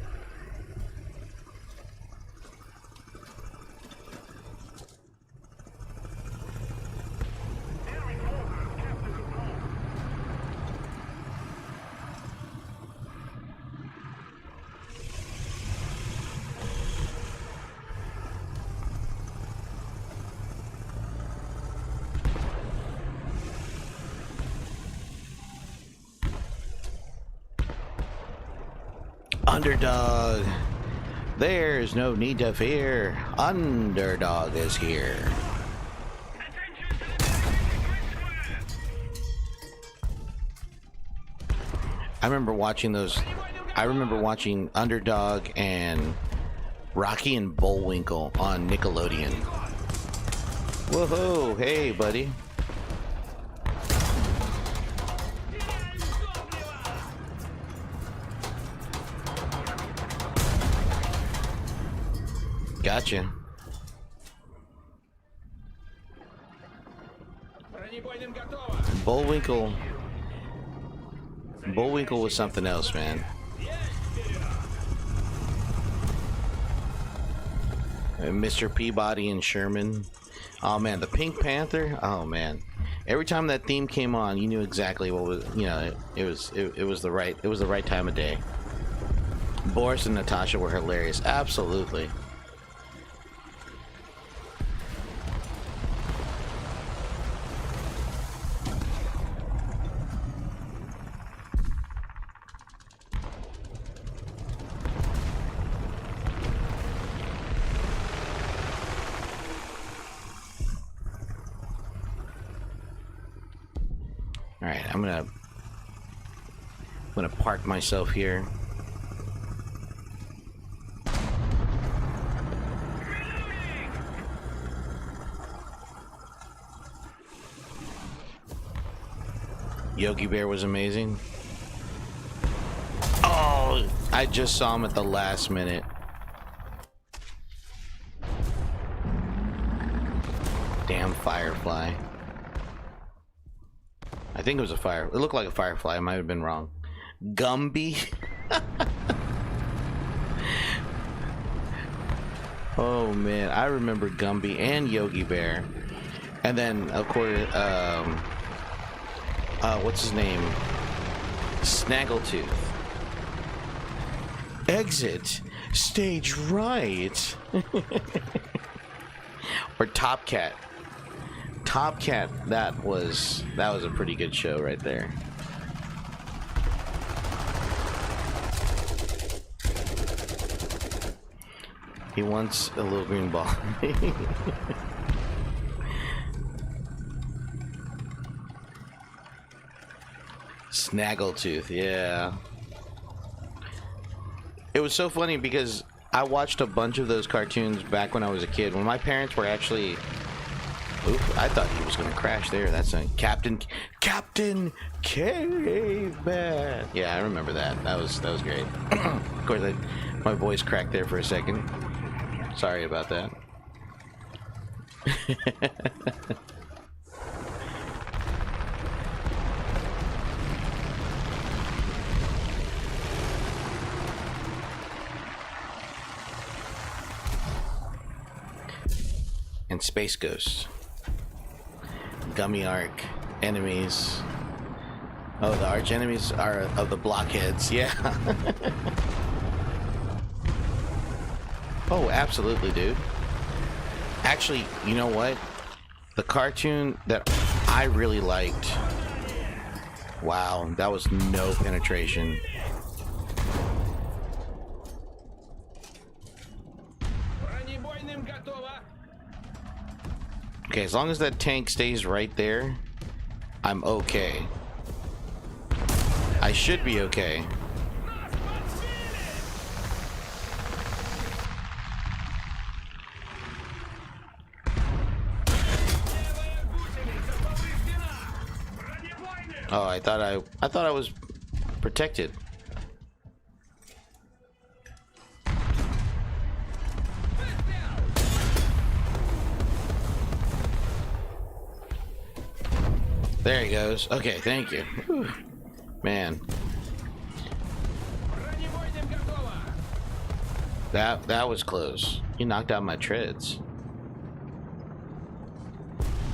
Underdog. There's no need to fear. Underdog is here. I remember watching those. I remember watching Underdog and Rocky and Bullwinkle on Nickelodeon. Whoa, hey, buddy. Gotcha. Bullwinkle was something else, man. And Mr. Peabody and Sherman. Oh man, the Pink Panther. Oh man, every time that theme came on, you knew exactly what was. You know, it was the right time of day. Boris and Natasha were hilarious. Absolutely. Alright, I'm gonna park myself here. Yogi Bear was amazing. Oh, I just saw him at the last minute. Damn Firefly. I think it was a fire. It looked like a firefly. I might have been wrong. Gumby. Oh man, I remember Gumby and Yogi Bear, and then of course, what's his name? Snaggletooth. Exit stage right. Or Top Cat. Top Cat, that was a pretty good show right there. He wants a little green ball. Snaggletooth, yeah. It was so funny because I watched a bunch of those cartoons back when I was a kid. When my parents were actually... Oof, I thought he was going to crash there. That's a Captain Caveman. Yeah, I remember that. That was great. Of course, my voice cracked there for a second. Sorry about that. And Space Ghost. Gummy Arc, enemies. Oh, the arch enemies are of the blockheads. Yeah. Oh, absolutely, dude. Actually, you know what? The cartoon that I really liked. Wow, that was no penetration. Okay, as long as that tank stays right there, I'm okay. I should be okay. Oh, I thought I was protected. There he goes. Okay, thank you. Whew. Man. That was close. He knocked out my treads.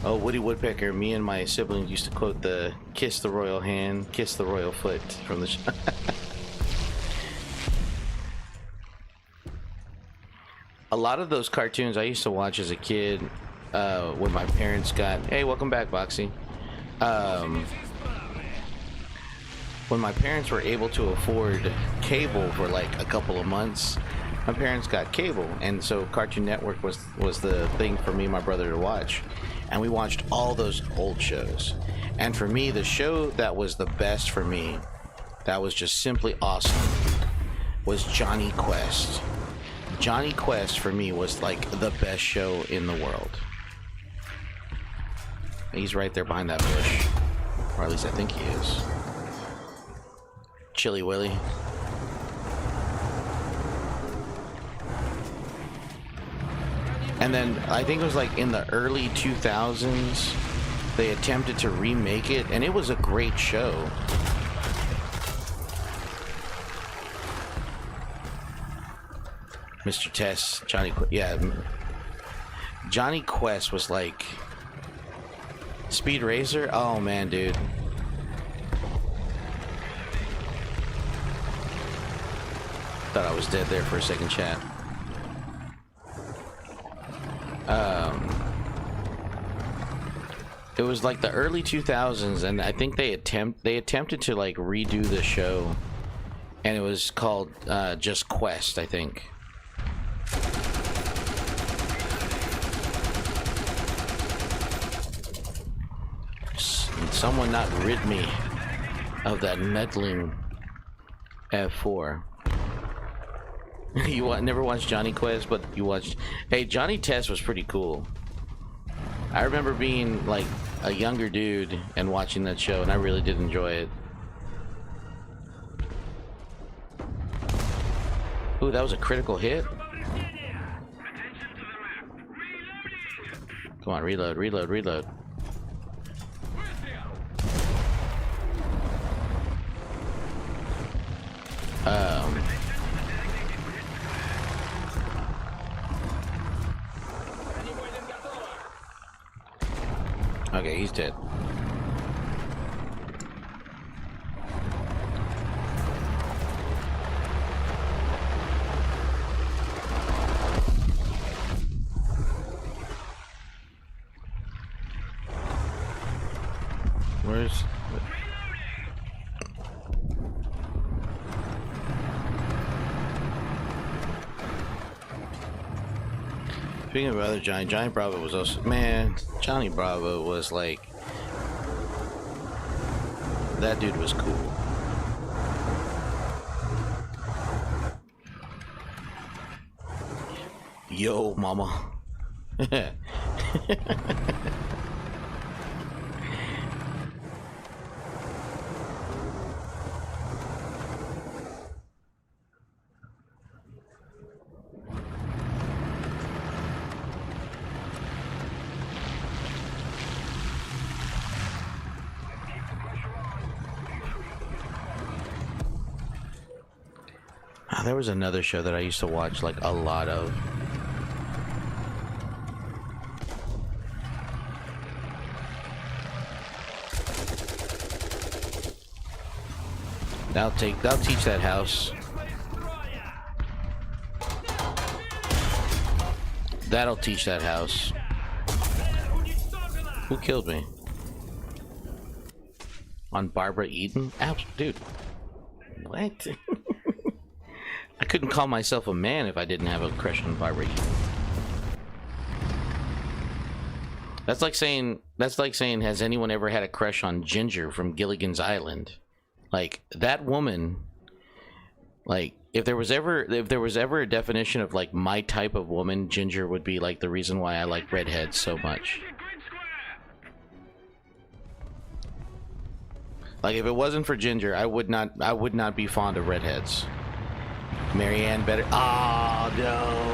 Oh, Woody Woodpecker, me and my siblings used to quote the kiss the royal hand, kiss the royal foot from the show. A lot of those cartoons I used to watch as a kid when my parents got... Hey, welcome back, Boxy. When my parents were able to afford cable for like a couple of months, my parents got cable, and so Cartoon Network was the thing for me and my brother to watch. And we watched all those old shows. And for me, the show that was the best for me, that was just simply awesome, was Jonny Quest. Jonny Quest for me was like the best show in the world. He's right there behind that bush. Or at least I think he is. Chilly Willy. And then I think it was like in the early 2000s they attempted to remake it, and it was a great show. Mr. Tess, Jonny Quest was like Speed Racer. Oh man, dude. Thought I was dead there for a second, chat. It was like the early 2000s, and I think they attempted to like redo the show, and it was called just Quest, I think. Someone not rid me of that meddling F4. You never watched Jonny Quest, but you watched... Hey, Johnny Test was pretty cool. I remember being like a younger dude and watching that show, and I really did enjoy it. Ooh, that was a critical hit. Come on, reload, reload, reload. Okay, he's dead. Where's... Speaking of other Johnny Bravo was also... Man, Johnny Bravo was like... That dude was cool. Yo, mama. There was another show that I used to watch like a lot of. That'll teach that house. That'll teach that house. Who killed me? On Barbara Eden? Dude. What? I couldn't call myself a man if I didn't have a crush on Barbara Eden. That's like saying, has anyone ever had a crush on Ginger from Gilligan's Island? Like, that woman, like, if there was ever a definition of like my type of woman, Ginger would be like the reason why I like redheads so much. Like, if it wasn't for Ginger, I would not be fond of redheads. Marianne better. Oh no.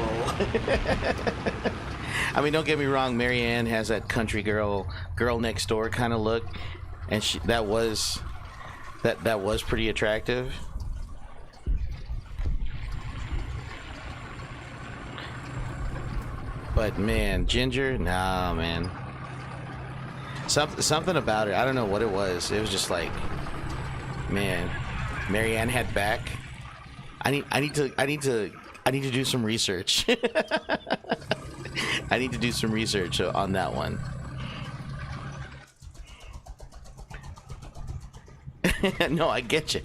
I mean, don't get me wrong, Marianne has that country girl next door kind of look, and that was pretty attractive. But man, Ginger, nah, man. Something about it. I don't know what it was. It was just like, man, Marianne had back. I need to do some research. I need to do some research on that one. No, I get you.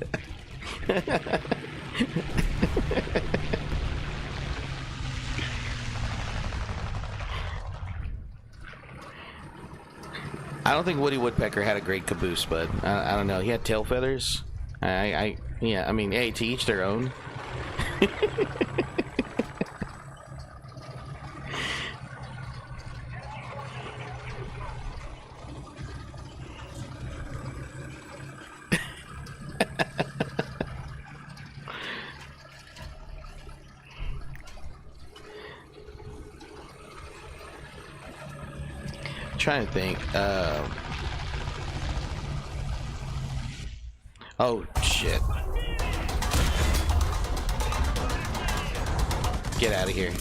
I don't think Woody Woodpecker had a great caboose, but I don't know. He had tail feathers. Yeah, I mean, hey, to each their own. Trying to think. Oh shit! Get out of here!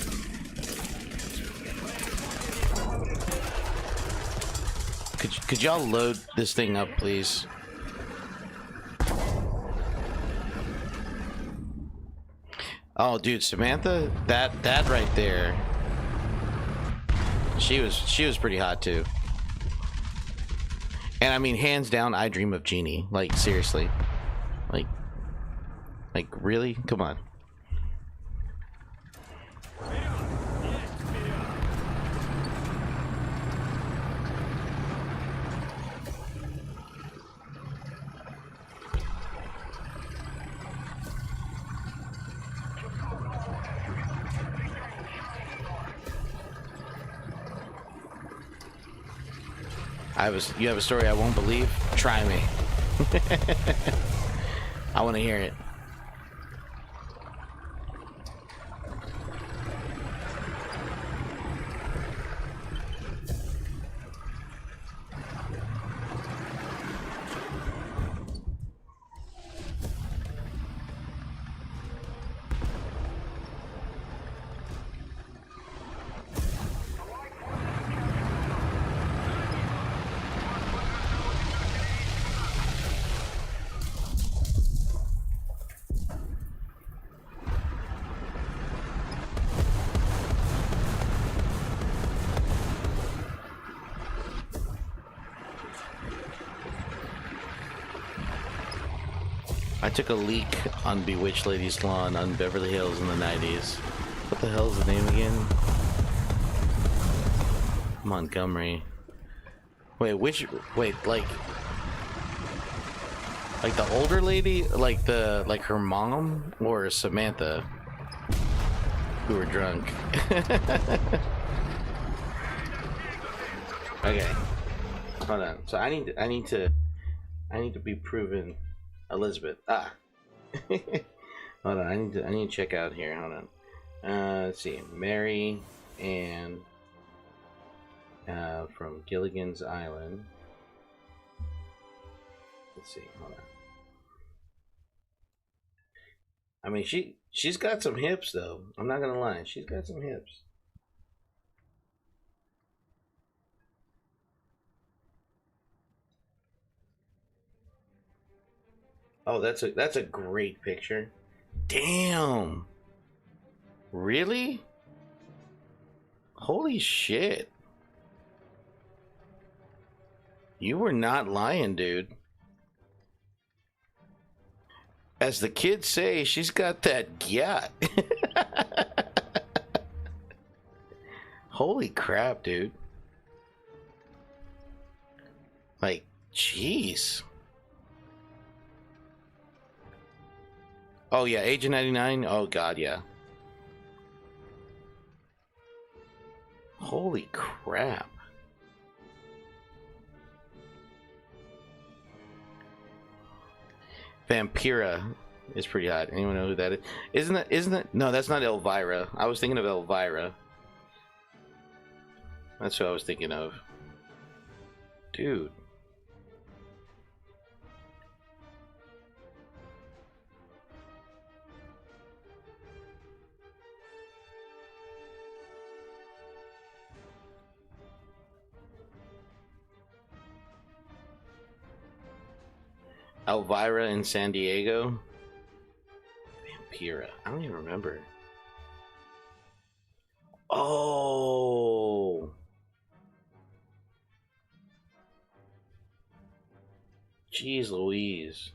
Could y'all load this thing up, please? Oh, dude, Samantha, that right there. She was pretty hot too. And I mean, hands down, I Dream of Jeannie. Like, seriously. Like really? Come on. You have a story I won't believe? Try me. I want to hear it. I took a leak on Bewitched Lady's Lawn on Beverly Hills in the 90s. What the hell is the name again? Montgomery. Wait, like the older lady? Like her mom? Or Samantha? Who were drunk. Okay. Hold on. So I need to be proven. Elizabeth. Hold on, I need to check out here. Hold on. Let's see. Mary Ann from Gilligan's Island. Let's see. Hold on. I mean, she's got some hips though. I'm not gonna lie. She's got some hips. Oh, that's a great picture. Damn. Really? Holy shit. You were not lying, dude. As the kids say, she's got that gyat. Holy crap, dude. Like, jeez. Oh, yeah, Agent 99? Oh, God, yeah. Holy crap. Vampira is pretty hot. Anyone know who that is? Isn't it? No, that's not Elvira. I was thinking of Elvira. That's who I was thinking of. Dude. Elvira in San Diego. Vampira. I don't even remember. Oh. Jeez Louise.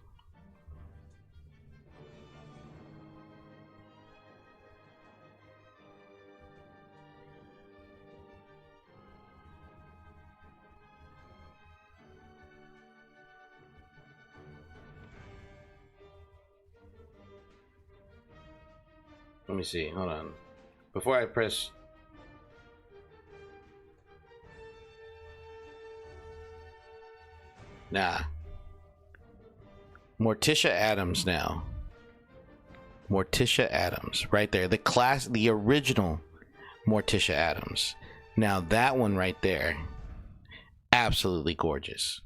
Let me see. Hold on. Before I press... Nah. Morticia Addams now. Morticia Addams. Right there. The original Morticia Addams. Now that one right there. Absolutely gorgeous.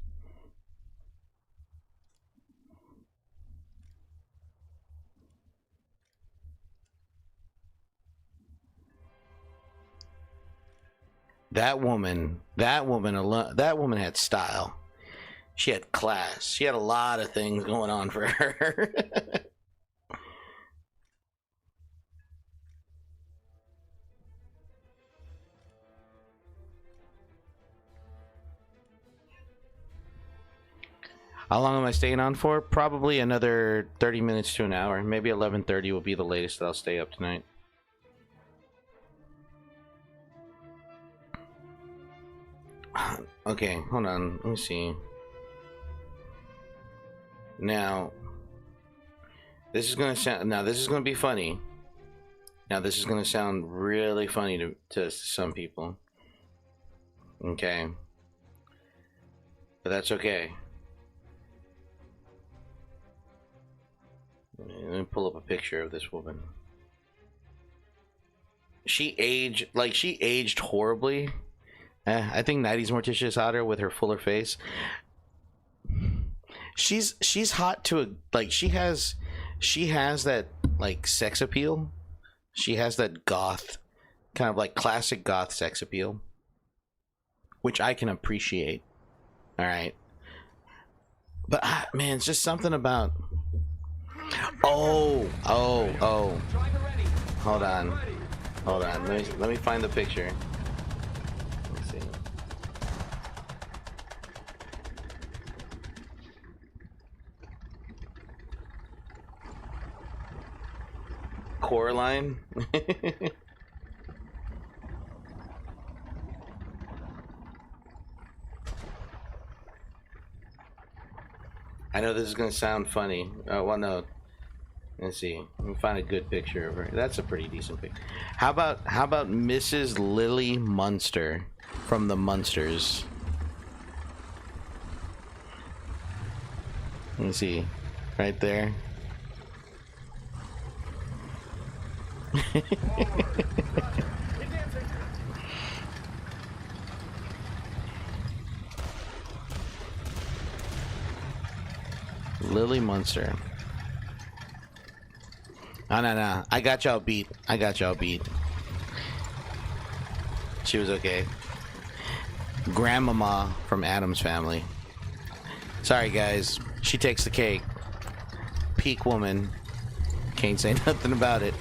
That woman alone, that woman had style. She had class. She had a lot of things going on for her. How long am I staying on for? Probably another 30 minutes to an hour. Maybe 11:30 will be the latest that I'll stay up tonight. Okay, hold on. Let me see. Now, this is gonna sound. Now, this is gonna be funny. Now, this is gonna sound really funny to some people. Okay, but that's okay. Let me pull up a picture of this woman. She aged horribly. I think 90s Morticia is hotter with her fuller face. She's hot to a, like, she has that like sex appeal. She has that goth, kind of like classic goth sex appeal, which I can appreciate. All right, but man, it's just something about. Oh. Hold on. Let me find the picture. Let's see. Coraline. I know this is gonna sound funny. Well, no. Let's see. Let me find a good picture of her. That's a pretty decent picture. How about Mrs. Lily Munster from the Munsters? Let me see. Right there. Lily Munster. Oh, no. I got y'all beat. She was okay. Grandmama from Addams Family. Sorry, guys. She takes the cake. peak woman. Can't say nothing about it.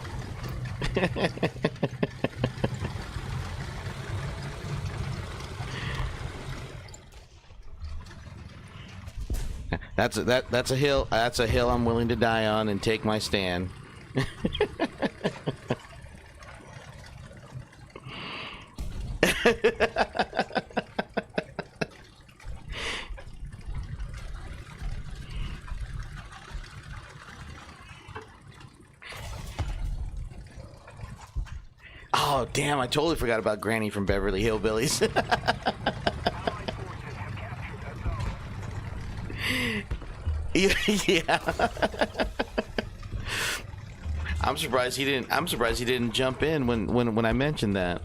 That's a hill. That's a hill I'm willing to die on and take my stand. Oh damn! I totally forgot about Granny from Beverly Hillbillies. Yeah. I'm surprised he didn't jump in when I mentioned that.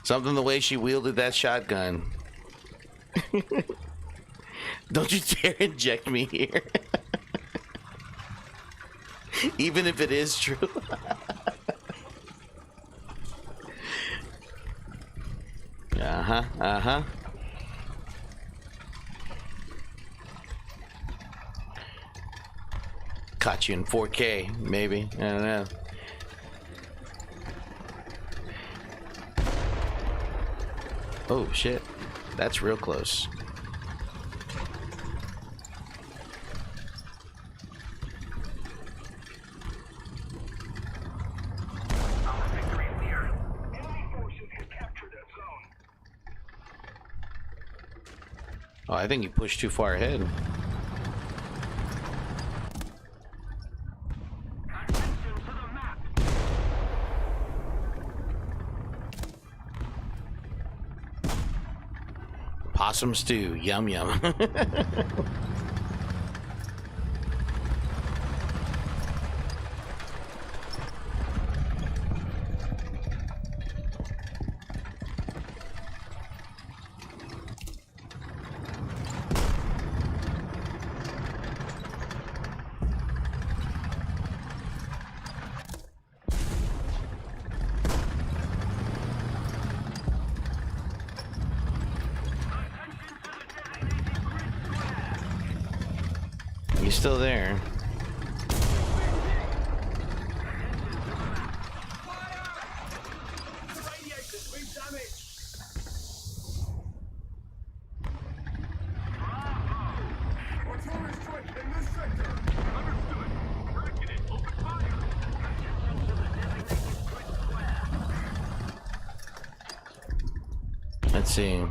Something the way she wielded that shotgun. Don't you dare inject me here. Even if it is true. Uh-huh. Caught you in 4K, maybe. I don't know. Oh, shit. That's real close. Oh, I think you pushed too far ahead. Possum stew, yum yum. You still there? Let's see.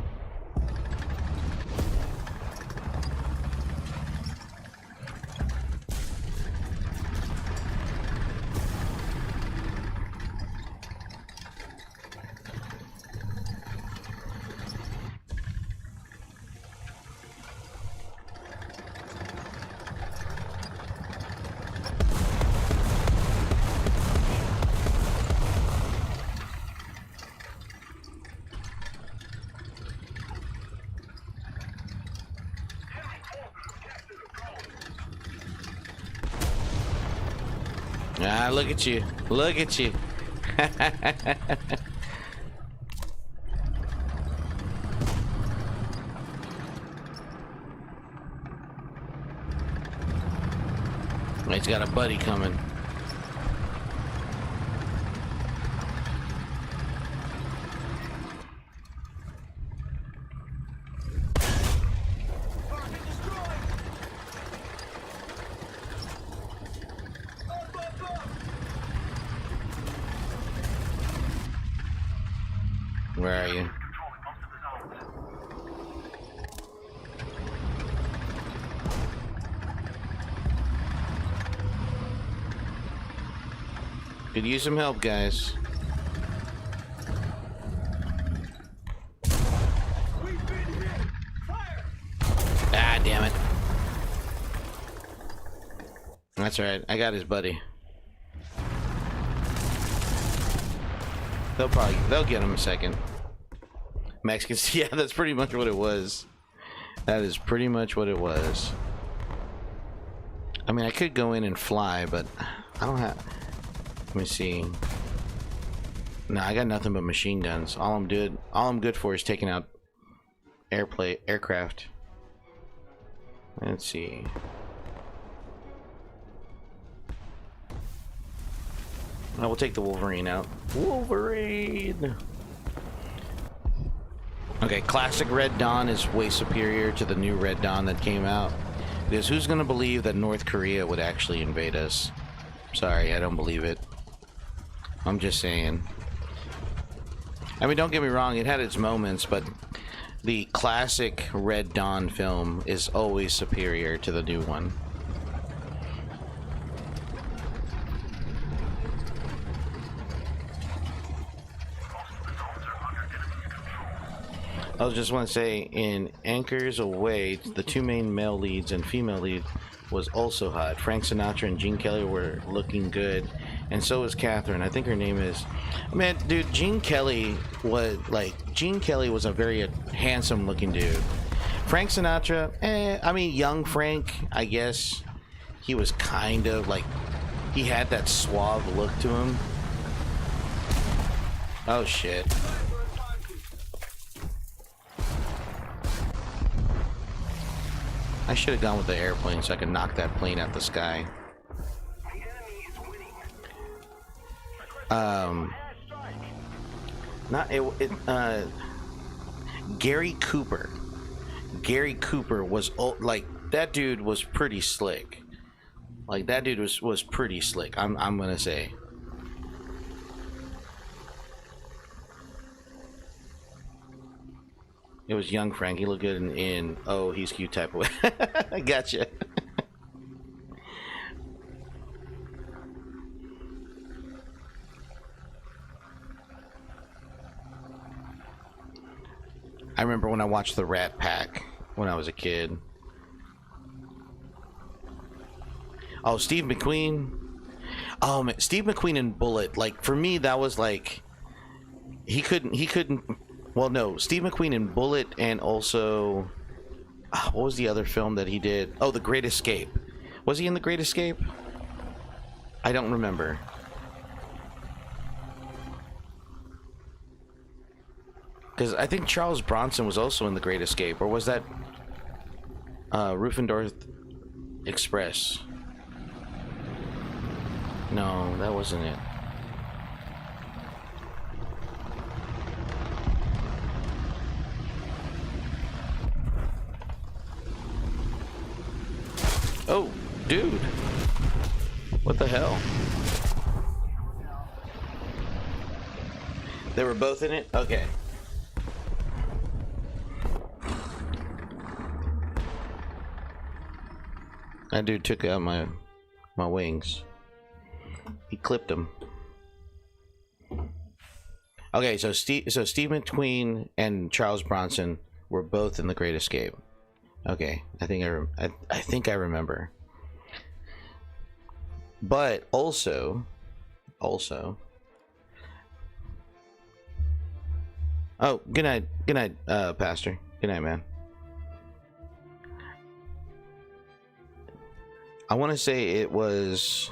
Ah, look at you. Look at you. He's got a buddy coming. Where are you? Could use some help, guys. Ah, damn it. That's right. I got his buddy. They'll get him a second. Mexicans, yeah, that's pretty much what it was. That is pretty much what it was. I mean, I could go in and fly, but I don't have. Let me see. No, I got nothing but machine guns. All I'm good for is taking out aircraft. Let's see. I will take the Wolverine out. Wolverine! Okay, classic Red Dawn is way superior to the new Red Dawn that came out. Because who's gonna believe that North Korea would actually invade us? Sorry, I don't believe it. I'm just saying. I mean, don't get me wrong, it had its moments, but the classic Red Dawn film is always superior to the new one. I just want to say, in Anchors Away, the two main male leads and female lead was also hot. Frank Sinatra and Gene Kelly were looking good, and so was Catherine. I think her name is... Man, dude, Gene Kelly was a very handsome looking dude. Frank Sinatra, I mean, young Frank, I guess. He was kind of like... He had that suave look to him. Oh, shit. I should have gone with the airplane so I could knock that plane out the sky. Gary Cooper. Gary Cooper was like, that dude was pretty slick. Like, that dude was pretty slick. I'm gonna say. It was young Frank. He looked good in oh, he's cute type of way. I gotcha. I remember when I watched the Rat Pack when I was a kid. Oh, Steve McQueen. Oh man, Steve McQueen in Bullet. Like, for me, that was like he couldn't. Well, no, Steve McQueen in Bullet, and also what was the other film that he did? Oh, The Great Escape. Was he in The Great Escape? I don't remember. Because I think Charles Bronson was also in The Great Escape, or was that Rufendorf Express? No, that wasn't it. Oh, dude. What the hell? They were both in it? Okay. That dude took out my wings. He clipped them. Okay, so Steve McQueen and Charles Bronson were both in The Great Escape. Okay, I think I remember. But also, oh, good night, Pastor. Good night, man. I want to say it was,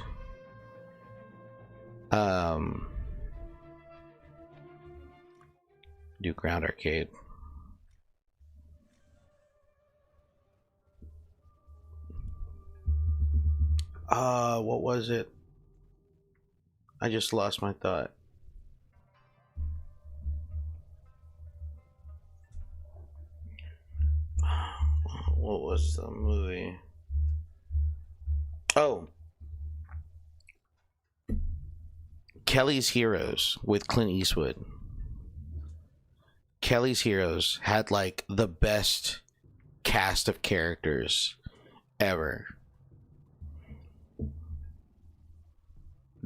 do Ground Arcade. What was it? I just lost my thought. What was the movie? Oh, Kelly's Heroes with Clint Eastwood. Kelly's Heroes had like the best cast of characters ever.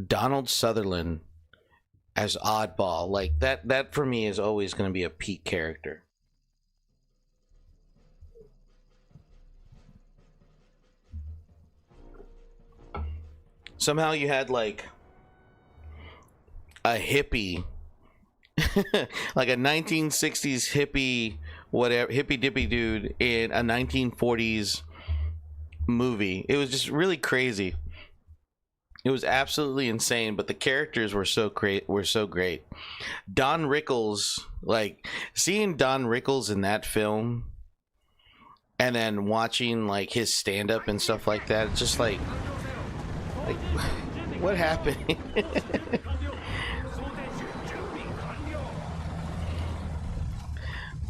Donald Sutherland as Oddball, like that for me is always going to be a peak character. Somehow you had like a hippie like a 1960s hippie, whatever, hippy dippy dude in a 1940s movie. It was just really crazy. It was absolutely insane, but the characters were so great. Don Rickles, like seeing Don Rickles in that film, and then watching like his stand up and stuff like that. It's just like what happened?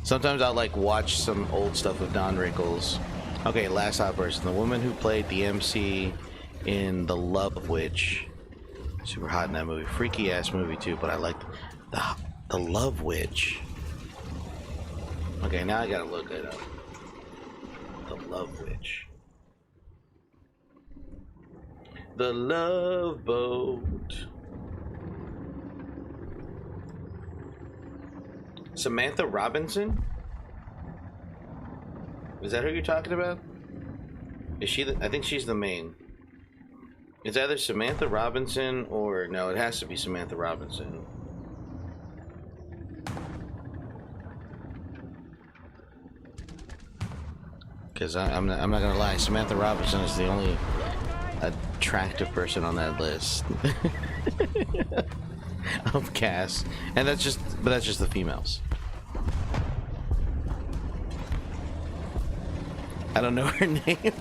Sometimes I'll like watch some old stuff of Don Rickles. Okay, last hot person. The woman who played the MC in The Love Witch. Super hot in that movie. Freaky ass movie too, but I like the Love Witch. Okay, now I gotta look it up. The Love Witch. The Love Boat. Samantha Robinson? Is that who you're talking about? Is she I think she's the main. It's either Samantha Robinson or... No, it has to be Samantha Robinson. Because I'm not gonna lie, Samantha Robinson is the only attractive person on that list of cast, and that's just the females. I don't know her name.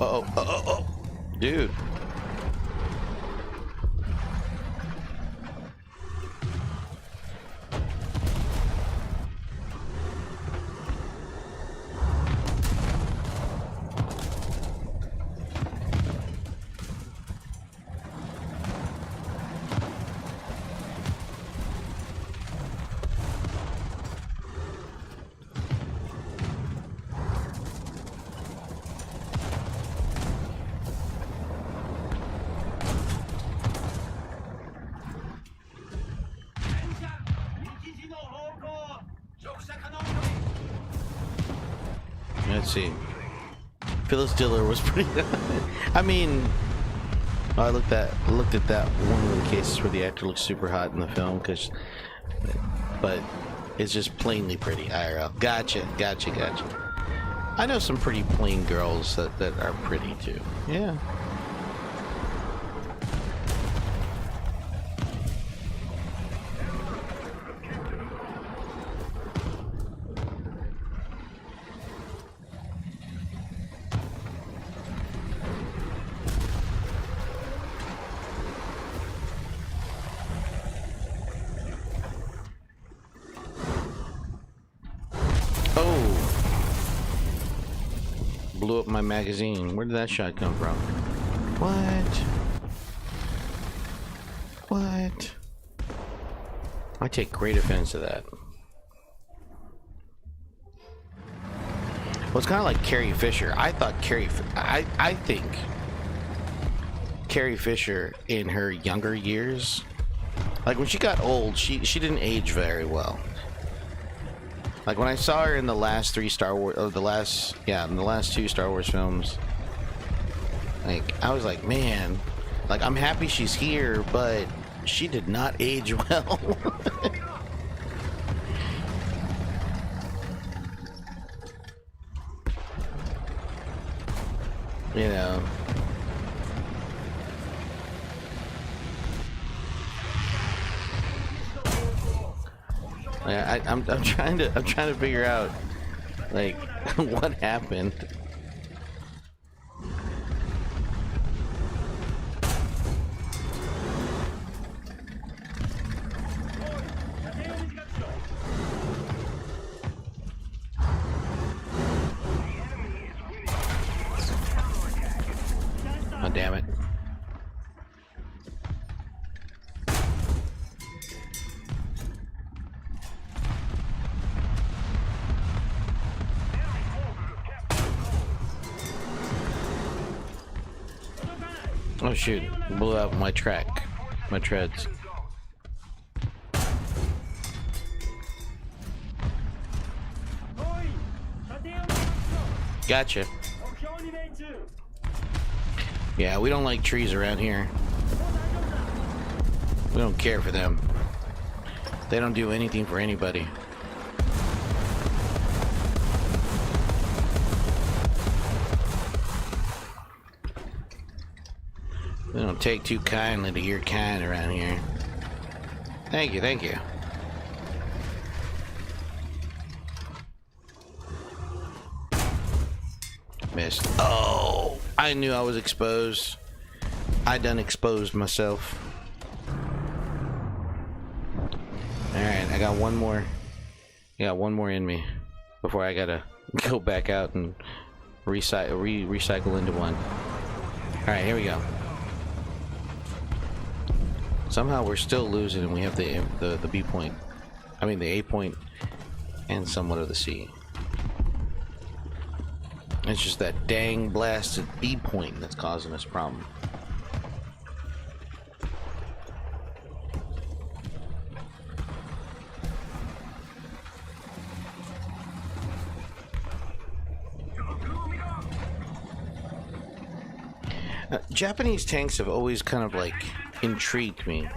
Oh, dude. Let's see. Phyllis Diller was pretty. I mean, I looked at that one of the cases where the actor looks super hot in the film, but it's just plainly pretty IRL. Gotcha. I know some pretty plain girls that are pretty too. Yeah. Blew up my magazine. Where did that shot come from? What? I take great offense to that. Well, it's kind of like Carrie Fisher. I think Carrie Fisher in her younger years, like when she got old, she didn't age very well. Like when I saw her in the last three Star Wars, in the last two Star Wars films, like I was like, man, like I'm happy she's here, but she did not age well. You know. Yeah, I'm trying to figure out like what happened. Oh, damn it. Oh shoot, blew out my track, my treads. Gotcha. Yeah, we don't like trees around here. We don't care for them. They don't do anything for anybody. We don't take too kindly to your kind around here. Thank you, thank you. Missed. Oh, I knew I was exposed. I done exposed myself. Alright, I got one more. I got one more in me before I gotta go back out and recycle into one. Alright, here we go. Somehow we're still losing and we have the B point. I mean the A point and somewhat of the C. It's just that dang blasted B point that's causing us problem. Japanese tanks have always kind of like intrigued me.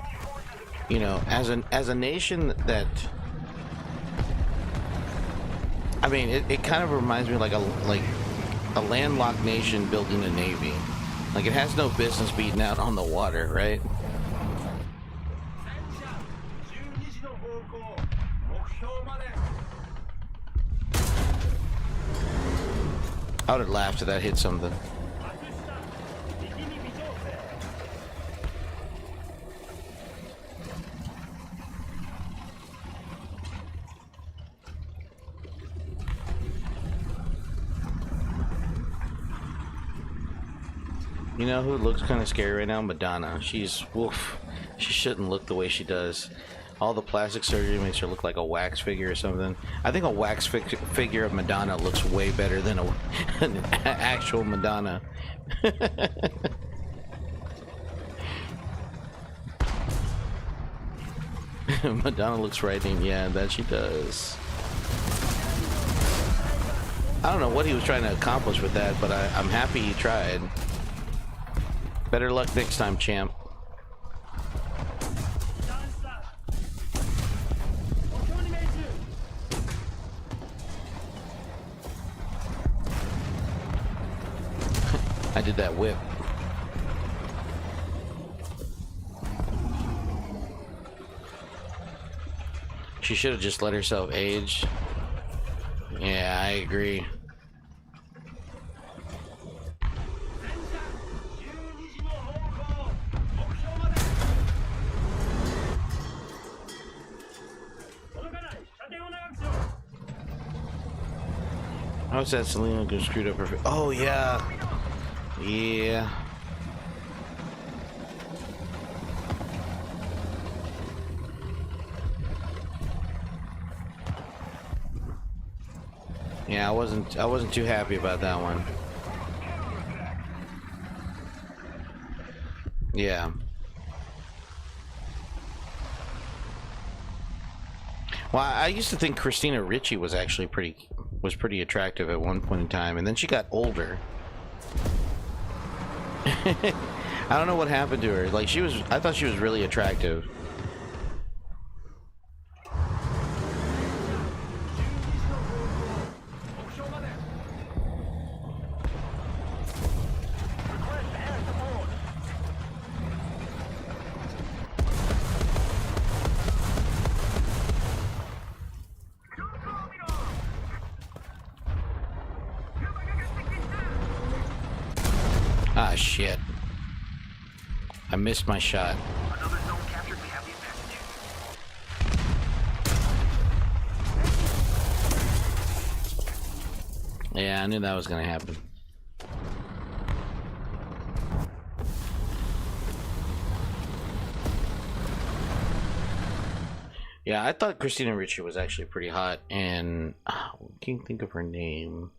You know, as a nation that, I mean, it kind of reminds me of like a landlocked nation building a navy. Like it has no business being out on the water, right? I would have laughed if that hit something. You know who looks kind of scary right now? Madonna. She's woof. She shouldn't look the way she does. All the plastic surgery makes her look like a wax figure or something. I think a wax figure of Madonna looks way better than an actual Madonna. Madonna looks frightening. Yeah, that she does. I don't know what he was trying to accomplish with that, but I'm happy he tried. Better luck next time, champ. I did that whip. She should have just let herself age. Yeah, I agree. How's that Selena go screwed up her? Oh yeah, yeah. Yeah, I wasn't too happy about that one. Yeah. Well, I used to think Christina Ricci was actually pretty attractive at one point in time, and then she got older. I don't know what happened to her. Like I thought she was really attractive. Ah, shit. I missed my shot. Another zone captured. We have the advantage. Yeah, I knew that was gonna happen. Yeah, I thought Christina Ricci was actually pretty hot, and I can't think of her name.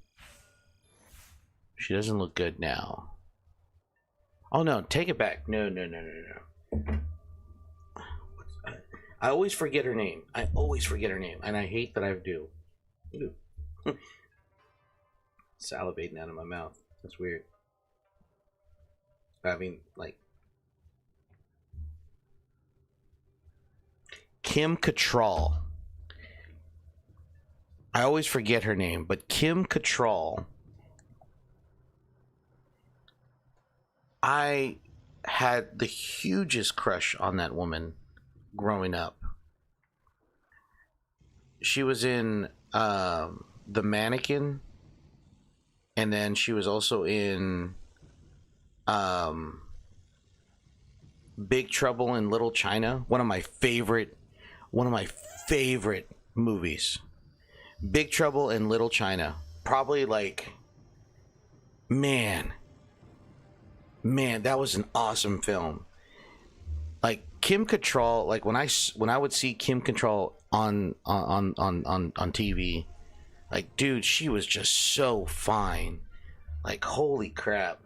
She doesn't look good now. Oh no, take it back. No. I always forget her name. I always forget her name, and I hate that I do. Salivating out of my mouth. That's weird. I mean, like Kim Cattrall. I always forget her name, but Kim Cattrall. I had the hugest crush on that woman growing up. She was in The Mannequin, and then she was also in Big Trouble in Little China, one of my favorite movies. Big Trouble in Little China, probably like, man, that was an awesome film. Like Kim Cattrall, like when I would see Kim Cattrall on TV, like, dude, she was just so fine. Like, holy crap.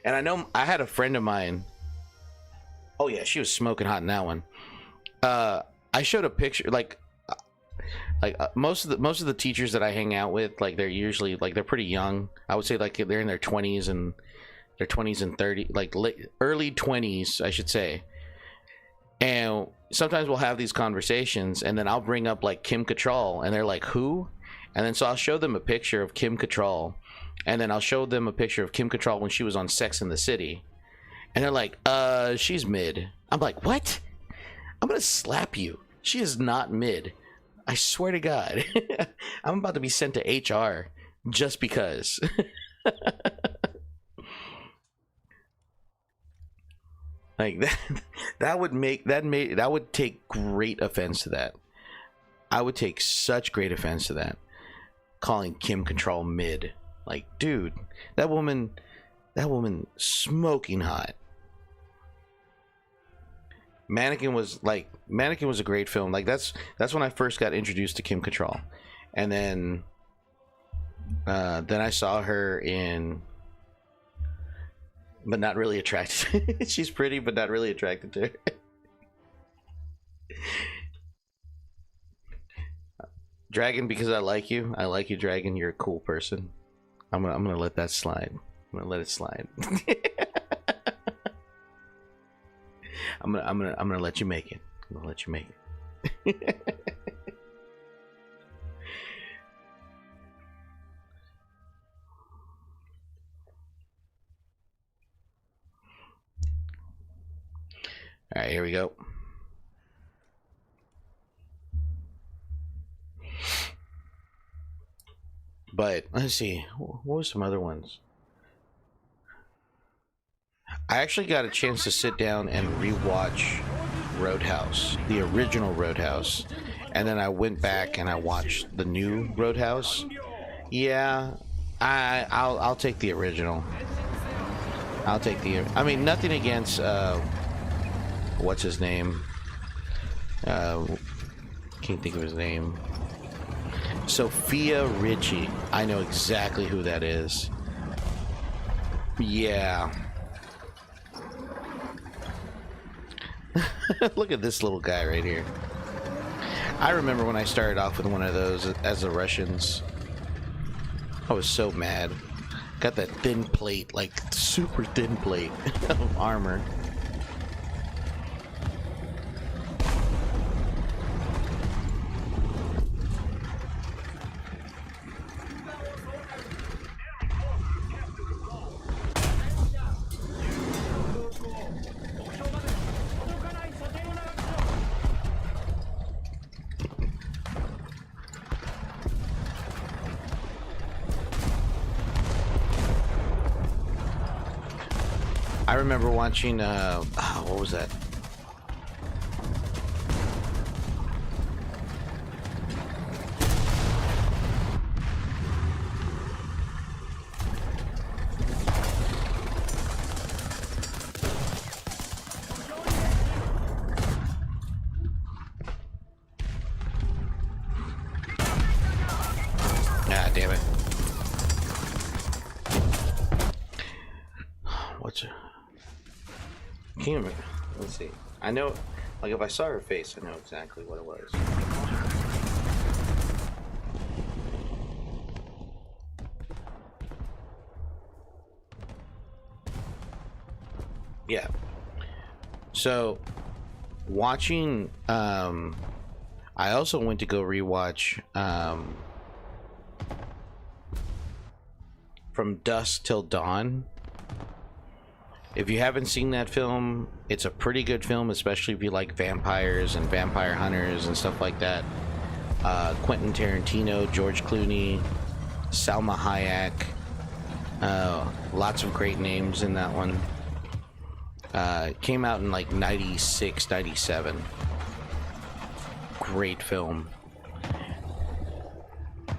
And I know I had a friend of mine. Oh yeah, she was smoking hot in that one. I showed a picture, like most of the teachers that I hang out with, like, they're usually, like, they're pretty young. I would say like they're in their 20s and 30, like early 20s, I should say. And sometimes we'll have these conversations, and then I'll bring up like Kim Cattrall, and they're like, "Who?" And then so I'll show them a picture of Kim Cattrall, and then I'll show them a picture of Kim Cattrall when she was on Sex and the City, and they're like, she's mid." I'm like, "What? I'm gonna slap you. She is not mid. I swear to God." I'm about to be sent to HR just because. Like that would take great offense to that. I would take such great offense to that. Calling Kim Cattrall mid. Like, dude, that woman smoking hot. Mannequin was a great film. Like that's when I first got introduced to Kim Cattrall. And then I saw her in But Not Really Attracted. She's pretty, but not really attracted to her. Dragon, because I like you, Dragon. You're a cool person. I'm gonna let that slide. I'm gonna let it slide. I'm gonna let you make it. I'm gonna let you make it. All right, here we go. But let's see, what were some other ones? I actually got a chance to sit down and rewatch Roadhouse, the original Roadhouse, and then I went back and I watched the new Roadhouse. Yeah, I'll take the original. I mean, nothing against what's his name? Can't think of his name. Sophia Richie. I know exactly who that is. Yeah. Look at this little guy right here. I remember when I started off with one of those as the Russians. I was so mad. Got that thin plate, like super thin plate of armor. I remember watching, what was that? Ah, damn it. What's it? Can't remember. Let's see. I know, like, if I saw her face, I know exactly what it was. Yeah. So watching I also went to go rewatch From Dusk Till Dawn. If you haven't seen that film, it's a pretty good film, especially if you like vampires and vampire hunters and stuff like that. Quentin Tarantino, George Clooney, Salma Hayek, lots of great names in that one. Came out in like 96, 97. Great film.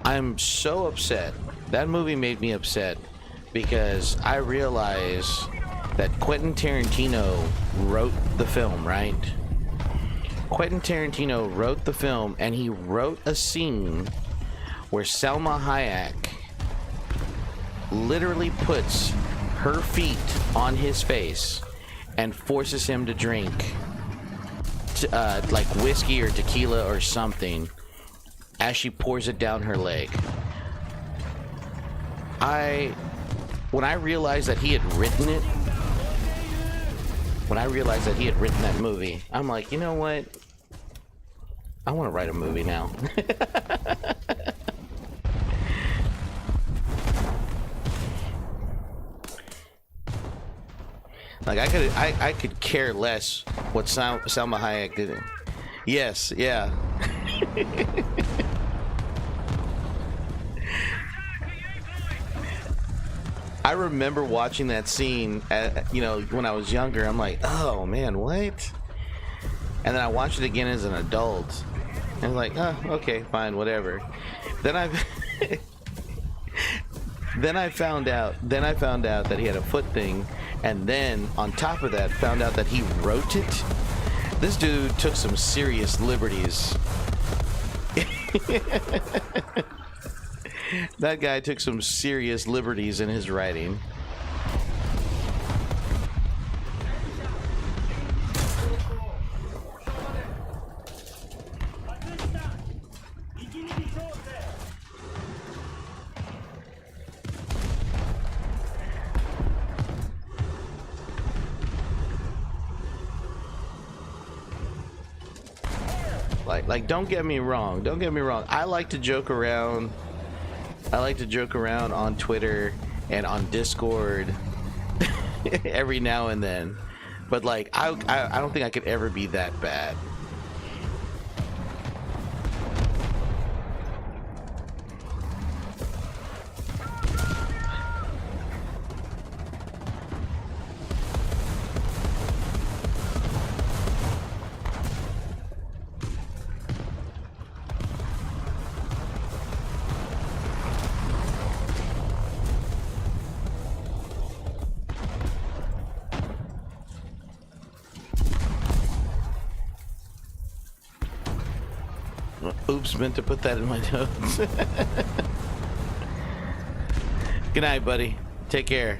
I'm so upset. That movie made me upset because I realize that Quentin Tarantino wrote the film, right? Quentin Tarantino wrote the film, and he wrote a scene where Salma Hayek literally puts her feet on his face and forces him to drink like whiskey or tequila or something as she pours it down her leg. When I realized that he had written it, when I realized that he had written that movie, I'm like, you know what? I want to write a movie now. Like I could care less what Salma Hayek did. Yes, yeah. I remember watching that scene, when I was younger. I'm like, oh man, what? And then I watched it again as an adult, and I'm like, oh, okay, fine, whatever. Then I found out that he had a foot thing, and then on top of that, found out that he wrote it. This dude took some serious liberties. That guy took some serious liberties in his writing. Like, don't get me wrong. I like to joke around. On Twitter and on Discord every now and then, but like I don't think I could ever be that bad. Oops, meant to put that in my notes. Good night, buddy. Take care.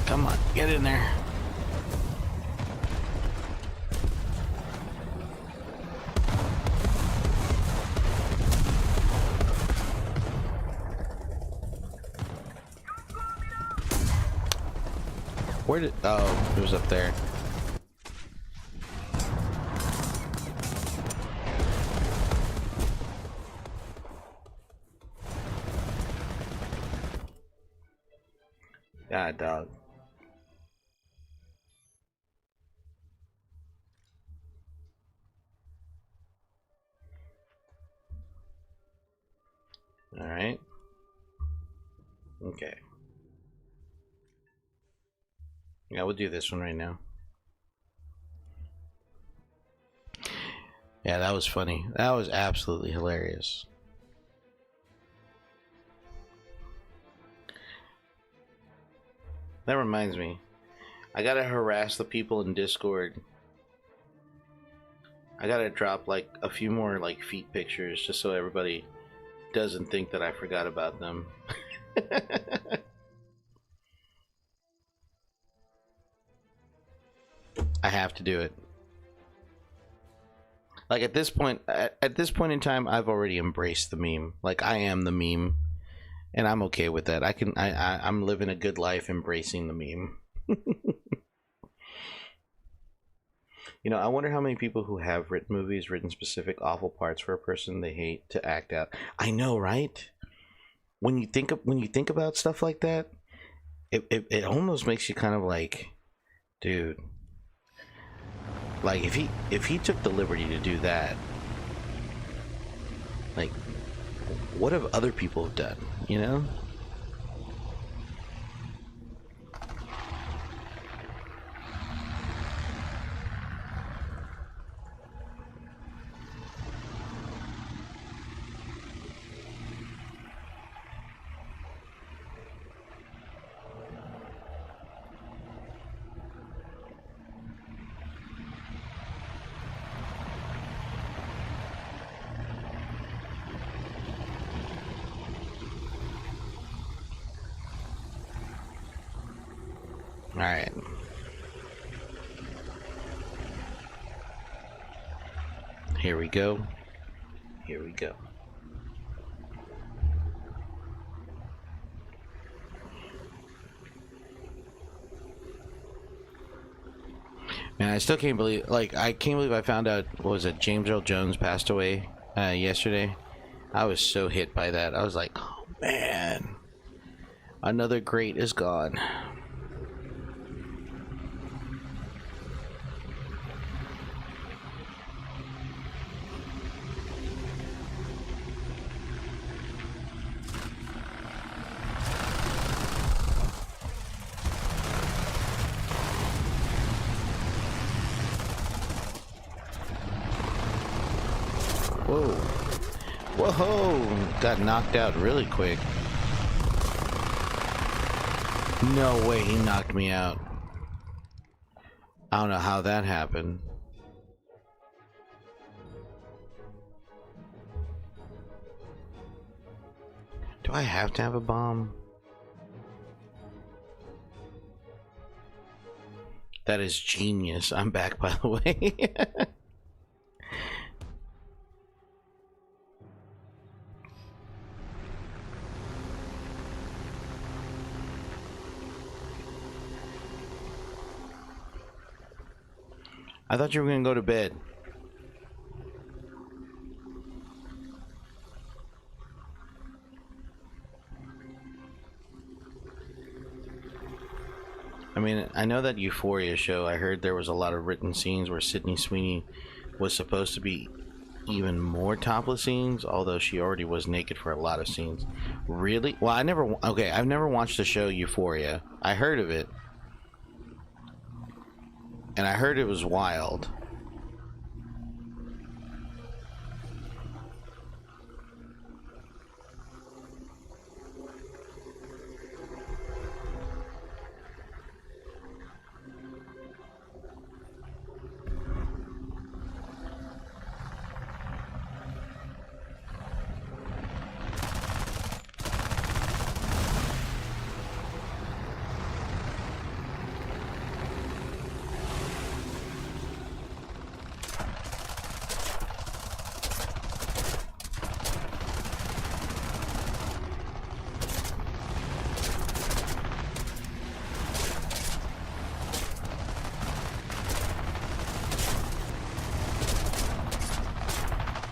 Come on, get in there. Where did... Oh, it was up there. God, dog. All right. Okay. Yeah, we'll do this one right now. Yeah, that was funny. That was absolutely hilarious. That reminds me. I gotta harass the people in Discord. I gotta drop like a few more like feet pictures just so everybody doesn't think that I forgot about them. I have to do it. Like at this point in time, I've already embraced the meme. Like I am the meme, and I'm okay with that. I'm living a good life embracing the meme. You know, I wonder how many people who have written movies, written specific awful parts for a person they hate to act out. I know, right? When you think about stuff like that, it almost makes you kind of like, dude, like if he took the liberty to do that, like what have other people done, you know? All right. Here we go. Here we go. Man, I still can't believe, like, I can't believe I found out, what was it, James Earl Jones passed away yesterday. I was so hit by that. I was like, oh man, another great is gone. Whoa. Whoa! Got knocked out really quick. No way he knocked me out. I don't know how that happened. Do I have to have a bomb? That is genius. I'm back, by the way. I thought you were gonna go to bed. I mean, I know that Euphoria show, I heard there was a lot of written scenes where Sydney Sweeney was supposed to be even more topless scenes, although she already was naked for a lot of scenes. Really? Well, I've never watched the show Euphoria. I heard of it. And I heard it was wild.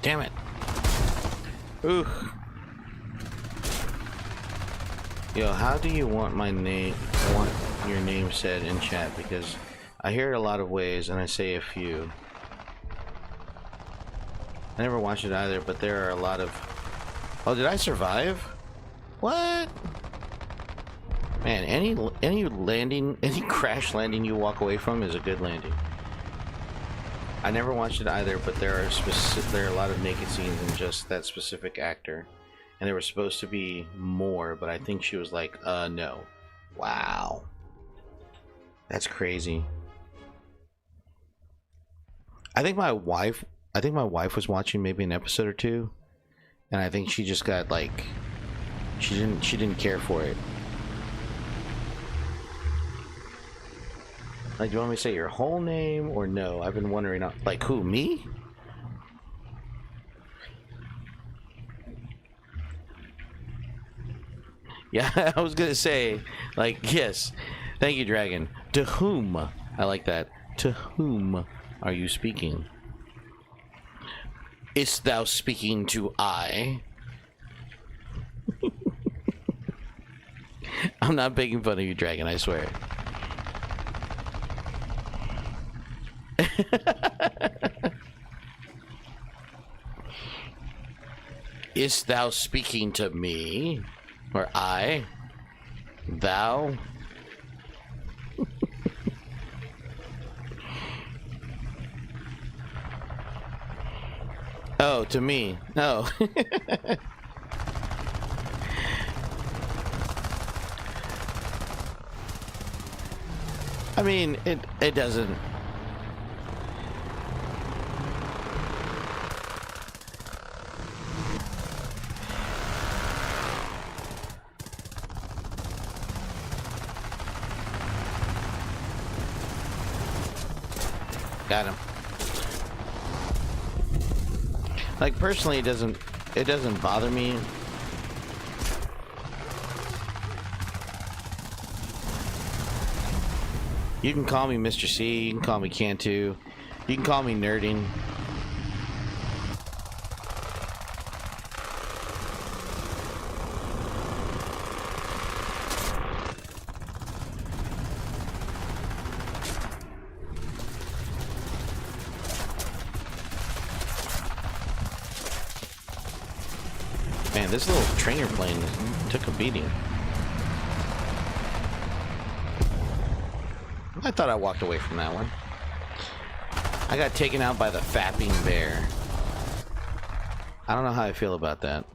Damn it. Ooh. Yo, how do you want my name, want your name said in chat? Because I hear it a lot of ways and I say a few. I never watched it either, but there are a lot of... Oh, did I survive? What? Man, any landing, any crash landing you walk away from is a good landing. I never watched it either, but there are a lot of naked scenes in just that specific actor, and there was supposed to be more, but I think she was like, no. Wow, that's crazy. I think my wife was watching maybe an episode or two, and I think she just got like, she didn't care for it. Like, do you want me to say your whole name or no? I've been wondering, like, who, me? Yeah, I was gonna say, like, yes. Thank you, Dragon. To whom? I like that. To whom are you speaking? Is thou speaking to I? I'm not making fun of you, Dragon, I swear. Is thou speaking to me? Or I? Thou? Oh, to me. Oh. I mean, it doesn't. Got him. Like, personally, it doesn't bother me. You can call me Mr. C, you can call me Cantu, you can call me Nerding. Man, this little trainer plane took a beating. I thought I walked away from that one. I got taken out by the fapping bear. I don't know how I feel about that.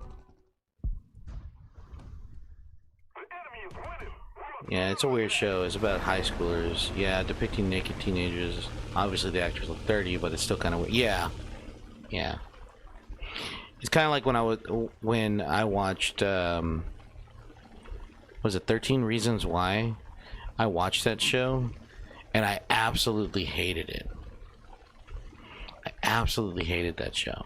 Yeah, it's a weird show. It's about high schoolers. Yeah, depicting naked teenagers. Obviously the actors look 30, but it's still kind of weird. Yeah. Yeah. It's kind of like when I watched, was it 13 Reasons Why? I watched that show, and I absolutely hated it. I absolutely hated that show.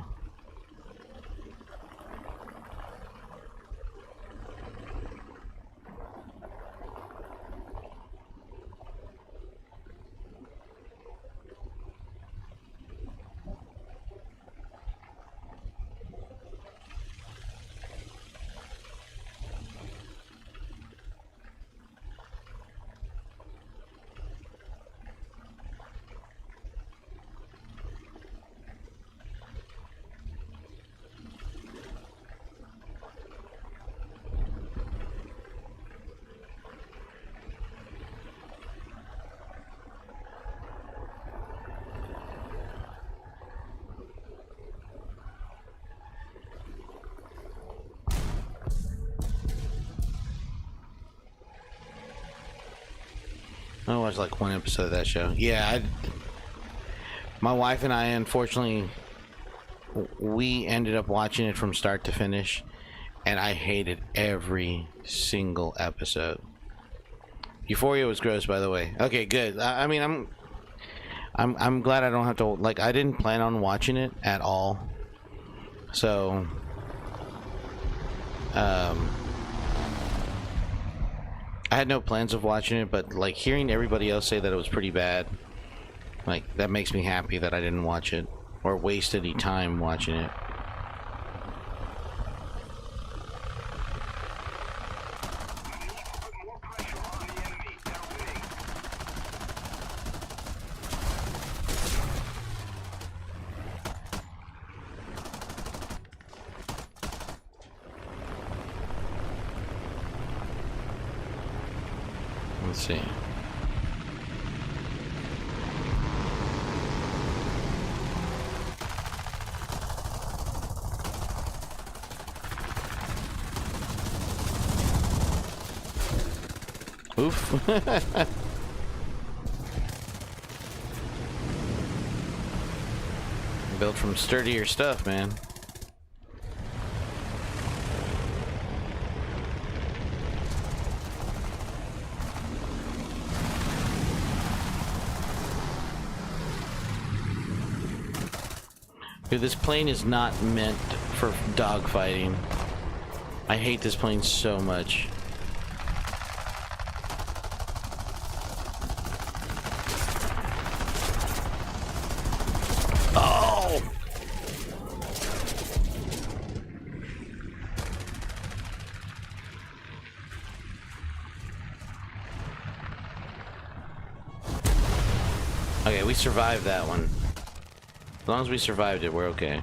I watched like one episode of that show. Yeah, my wife and I, unfortunately, we ended up watching it from start to finish, and I hated every single episode. Euphoria was gross, by the way. Okay, good. I mean, I'm glad I don't have to, like, I didn't plan on watching it at all. So, I had no plans of watching it, but like hearing everybody else say that it was pretty bad, like that makes me happy that I didn't watch it or waste any time watching it. Let's see. Oof. Built from sturdier stuff, man. Dude, this plane is not meant for dogfighting. I hate this plane so much. Oh! Okay, we survived that one. As long as we survived it, we're okay.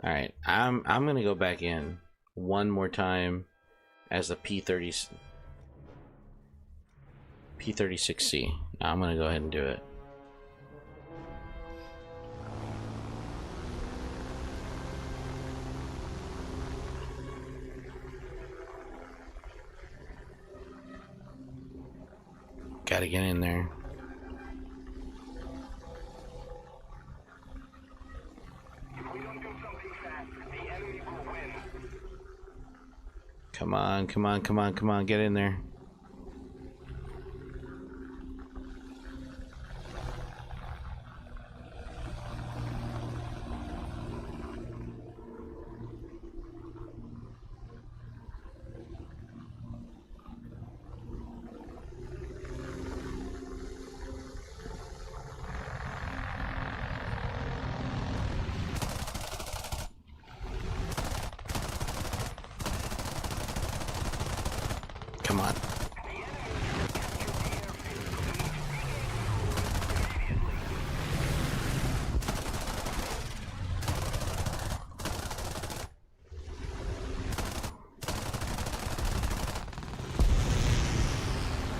All right, I'm gonna go back in one more time as the P36C. I'm gonna go ahead and do it. Gotta get in there. Come on, come on, come on, come on, get in there. Come on.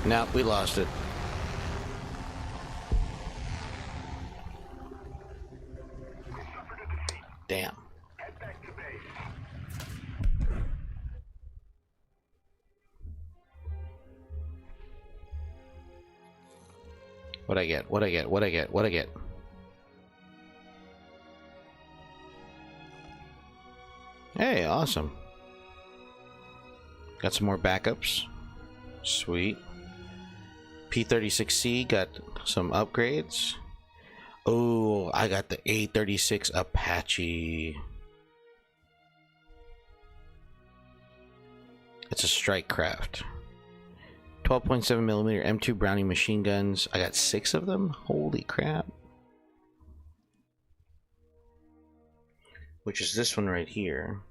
Now we lost it. Damn. What I get? What I get? What I get? What I get? Hey, awesome. Got some more backups. Sweet. P36C got some upgrades. Oh, I got the A36 Apache. It's a strike craft. 12.7 millimeter M2 Browning machine guns. I got 6 of them. Holy crap. Which is this one right here.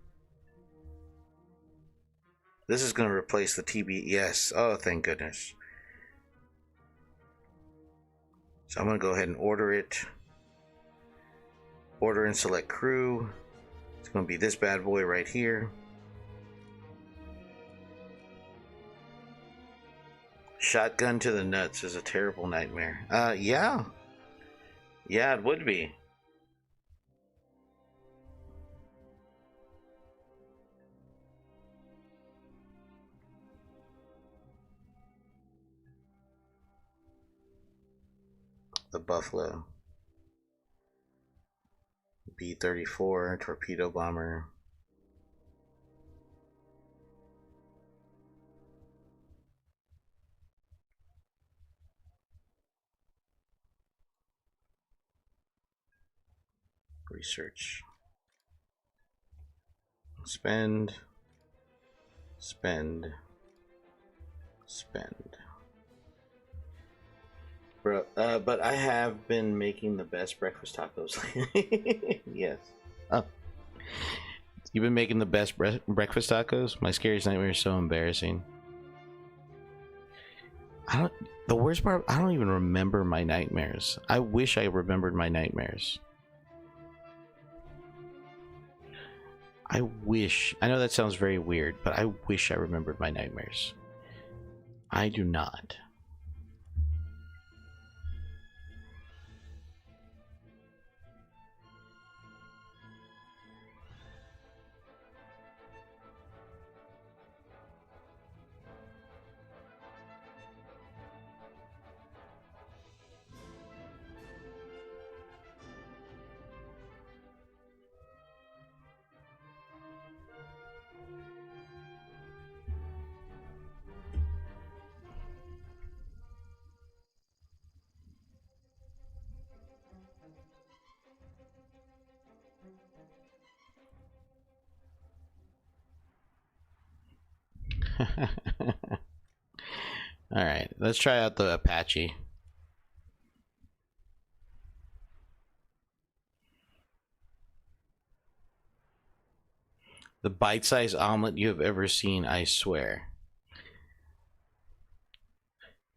This is going to replace the TB. Yes. Oh, thank goodness. So I'm going to go ahead and order it. Order and select crew. It's going to be this bad boy right here. Shotgun to the nuts is a terrible nightmare. Yeah. Yeah, it would be. The Buffalo. B-34 torpedo bomber. Research. Spend. Spend. Spend. Bro, but I have been making the best breakfast tacos. Yes. Oh. You've been making the best breakfast tacos? My scariest nightmare is so embarrassing. The worst part, I don't even remember my nightmares. I wish I remembered my nightmares. I wish. I know that sounds very weird, but I wish I remembered my nightmares. I do not. Alright, let's try out the Apache. The bite-sized omelet you have ever seen, I swear.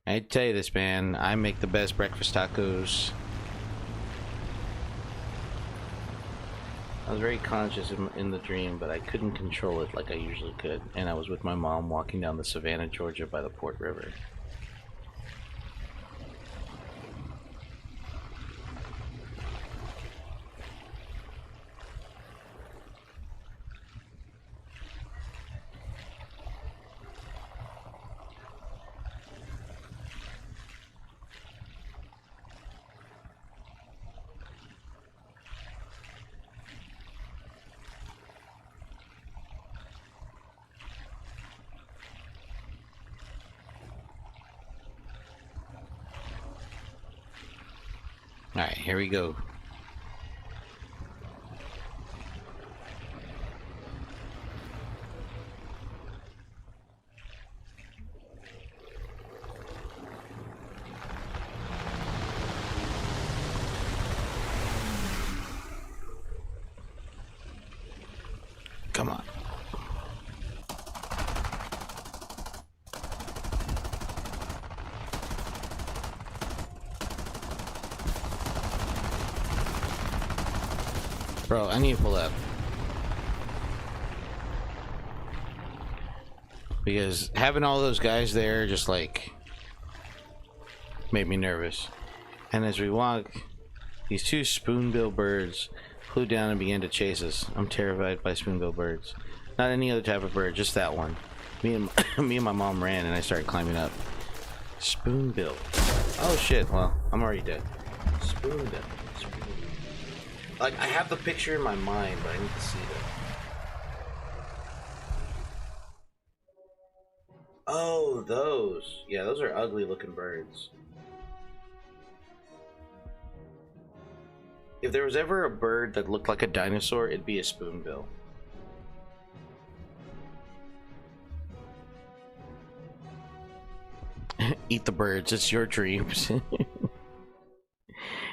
I tell you this, man. I make the best breakfast tacos. I was very conscious in the dream, but I couldn't control it like I usually could. And I was with my mom walking down the Savannah, Georgia by the Port River. Alright, here we go. Come on. Bro, I need to pull up. Because having all those guys there just like made me nervous. And as we walk, these two spoonbill birds flew down and began to chase us. I'm terrified by spoonbill birds. Not any other type of bird, just that one. Me and my mom ran and I started climbing up. Spoonbill. Oh shit, well, I'm already dead. Spoonbill. Like, I have the picture in my mind, but I need to see it. Oh, those. Yeah, those are ugly looking birds. If there was ever a bird that looked like a dinosaur, it'd be a spoonbill. Eat the birds, it's your dreams.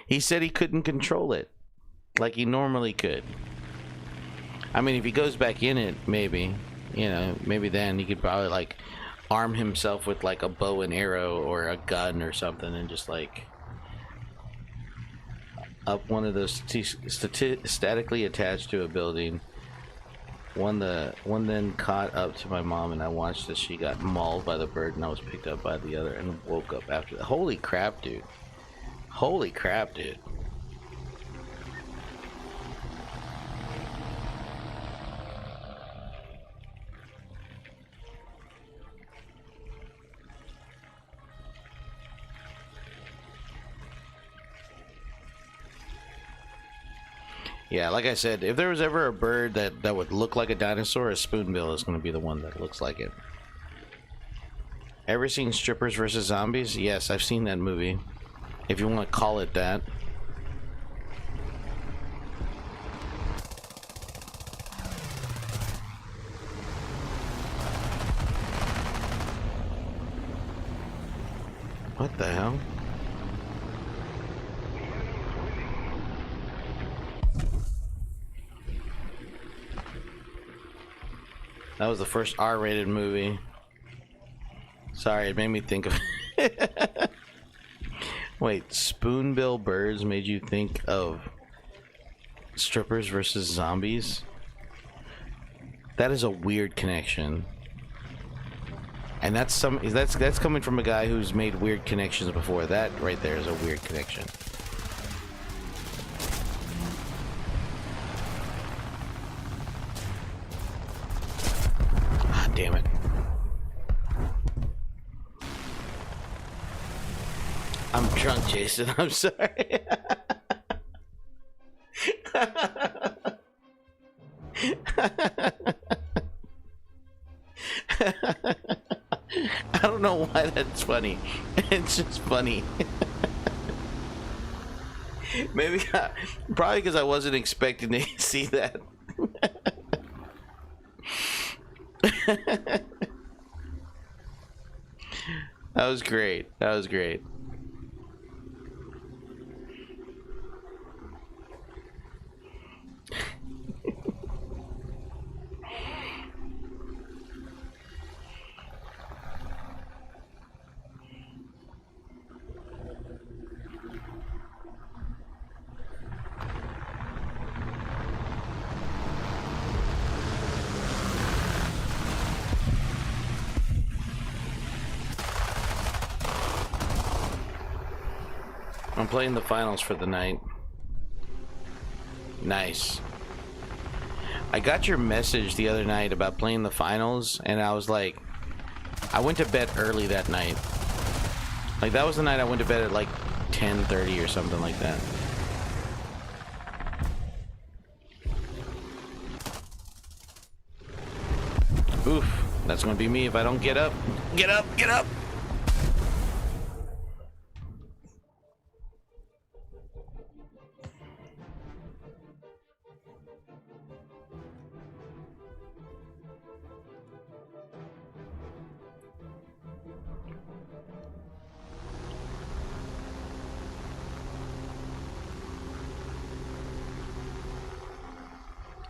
He said he couldn't control it like he normally could. I mean, if he goes back in it, maybe, you know, maybe then he could probably like arm himself with like a bow and arrow or a gun or something and just like up one of those statically attached to a building. One then caught up to my mom and I watched as she got mauled by the bird and I was picked up by the other and woke up after that. Holy crap, dude. Holy crap, dude. Yeah, like I said, if there was ever a bird that would look like a dinosaur, a spoonbill is going to be the one that looks like it. Ever seen Strippers vs. Zombies? Yes, I've seen that movie. If you want to call it that. What the hell? That was the first R-rated movie. Sorry, it made me think of... Wait, spoonbill birds made you think of Strippers versus Zombies? That is a weird connection. And that's coming from a guy who's made weird connections before. That right there is a weird connection. Damn it. I'm drunk, Jason. I'm sorry. I don't know why that's funny. It's just funny. Maybe, probably because I wasn't expecting to see that. That was great. That was great. I'm playing the finals for the night. Nice. I got your message the other night about playing the finals, and I was like, I went to bed early that night. Like, that was the night I went to bed at like 10:30 or something like that. Oof, that's gonna be me if I don't get up. Get up, get up!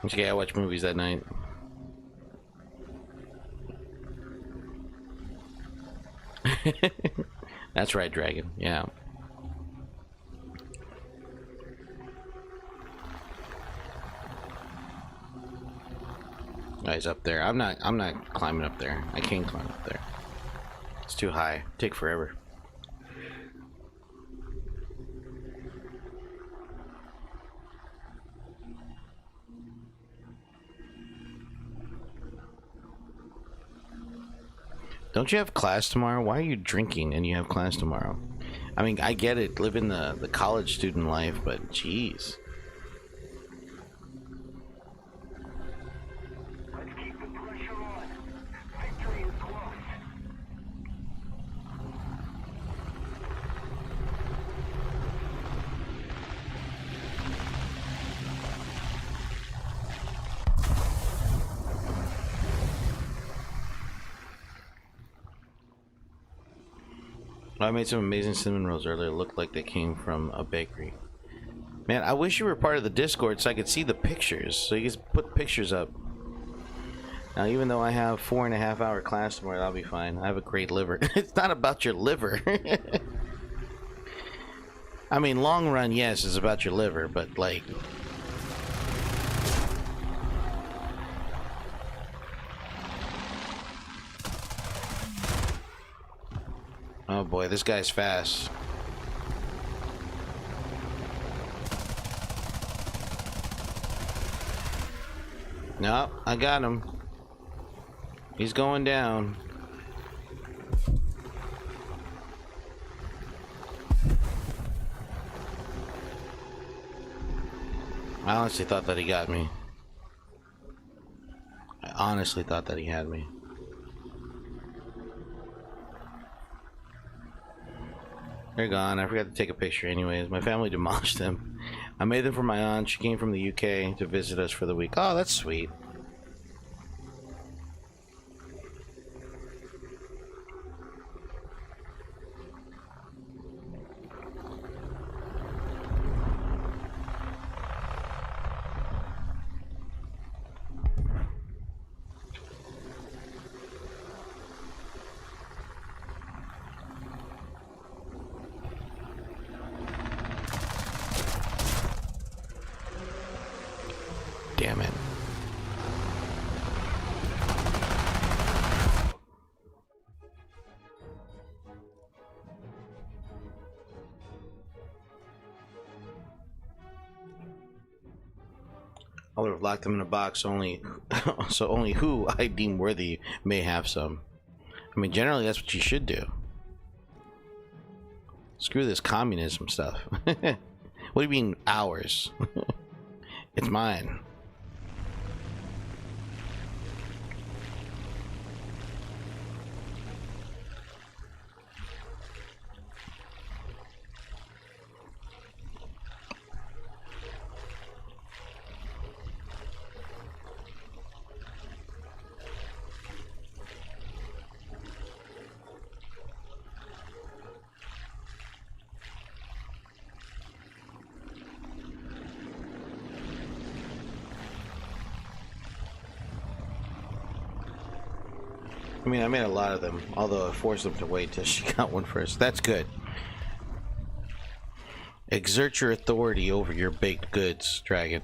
Okay, I watch movies that night. That's right, Dragon. Yeah. Oh, he's up there. I'm not climbing up there. I can't climb up there. It's too high. Take forever. Don't you have class tomorrow? Why are you drinking and you have class tomorrow? I mean, I get it, living the college student life, but jeez. Let's keep the pressure on. Victory is close. I made some amazing cinnamon rolls earlier. Looked like they came from a bakery. Man, I wish you were part of the Discord so I could see the pictures. So you can put pictures up. Now, even though I have 4.5 hour class tomorrow, that'll be fine. I have a great liver. It's not about your liver. I mean, long run, yes, it's about your liver, but like... Oh boy, this guy's fast. Nope, I got him. He's going down. I honestly thought that he got me. I honestly thought that he had me. They're gone. I forgot to take a picture anyways. My family demolished them. I made them for my aunt. She came from the UK to visit us for the week. Oh, that's sweet. Damn it. I would have locked them in a box only so only who I deem worthy may have some. I mean, generally that's what you should do. Screw this communism stuff. What do you mean ours? It's mine. I mean, I made a lot of them, although I forced them to wait till she got one first. That's good. Exert your authority over your baked goods, Dragon.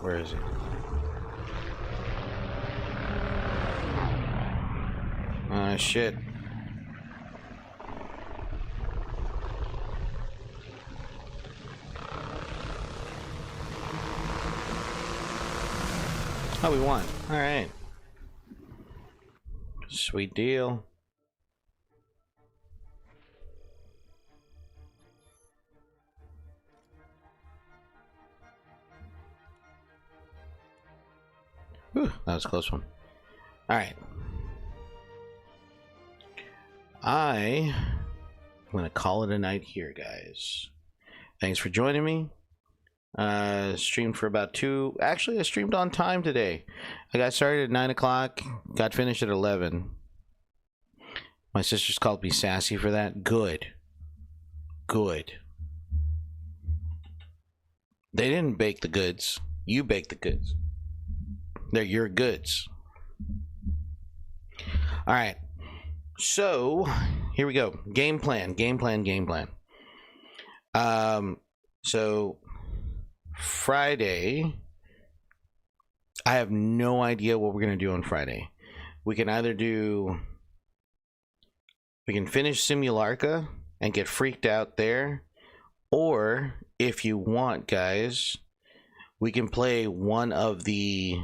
Where is he? Shit. Oh, we won. All right. Sweet deal. Whew, that was a close one. All right. I'm gonna call it a night here, guys. Thanks for joining me. Streamed for about 2. Actually, I streamed on time today. I got started at 9 o'clock, got finished at 11. My sisters called me sassy for that. Good. Good. They didn't bake the goods. You baked the goods. They're your goods. All right. So, here we go. Game plan. So Friday, I have no idea what we're going to do on Friday. We can finish Simularca and get freaked out there, or if you want, guys, we can play one of the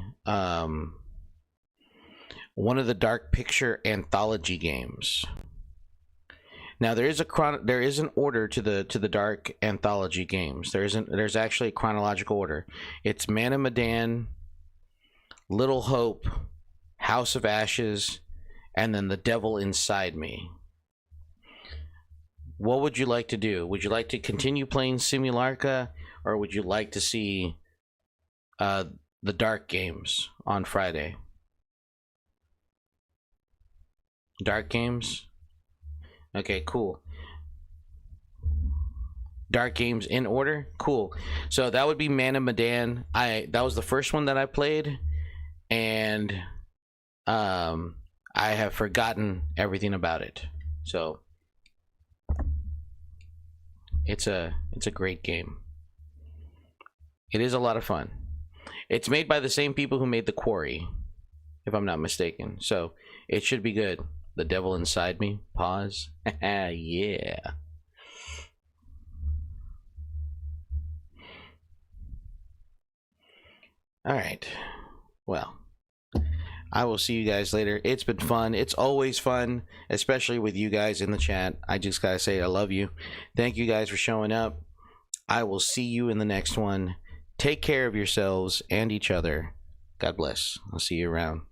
Dark Picture anthology games. Now there is an order to the Dark anthology games. There's actually a chronological order. It's Man of Medan, Little Hope, House of Ashes, and then The Devil Inside Me. What would you like to do? Would you like to continue playing Simularca, or would you like to see the Dark games on Friday? Dark games? Okay, cool. Dark games in order? Cool. So that would be Man of Medan. That was the first one that I played, and I have forgotten everything about it. So it's a great game. It is a lot of fun. It's made by the same people who made The Quarry, if I'm not mistaken. So it should be good. The Devil Inside Me. Pause. Yeah. All right. Well, I will see you guys later. It's been fun. It's always fun, especially with you guys in the chat. I just gotta say I love you. Thank you guys for showing up. I will see you in the next one. Take care of yourselves and each other. God bless. I'll see you around.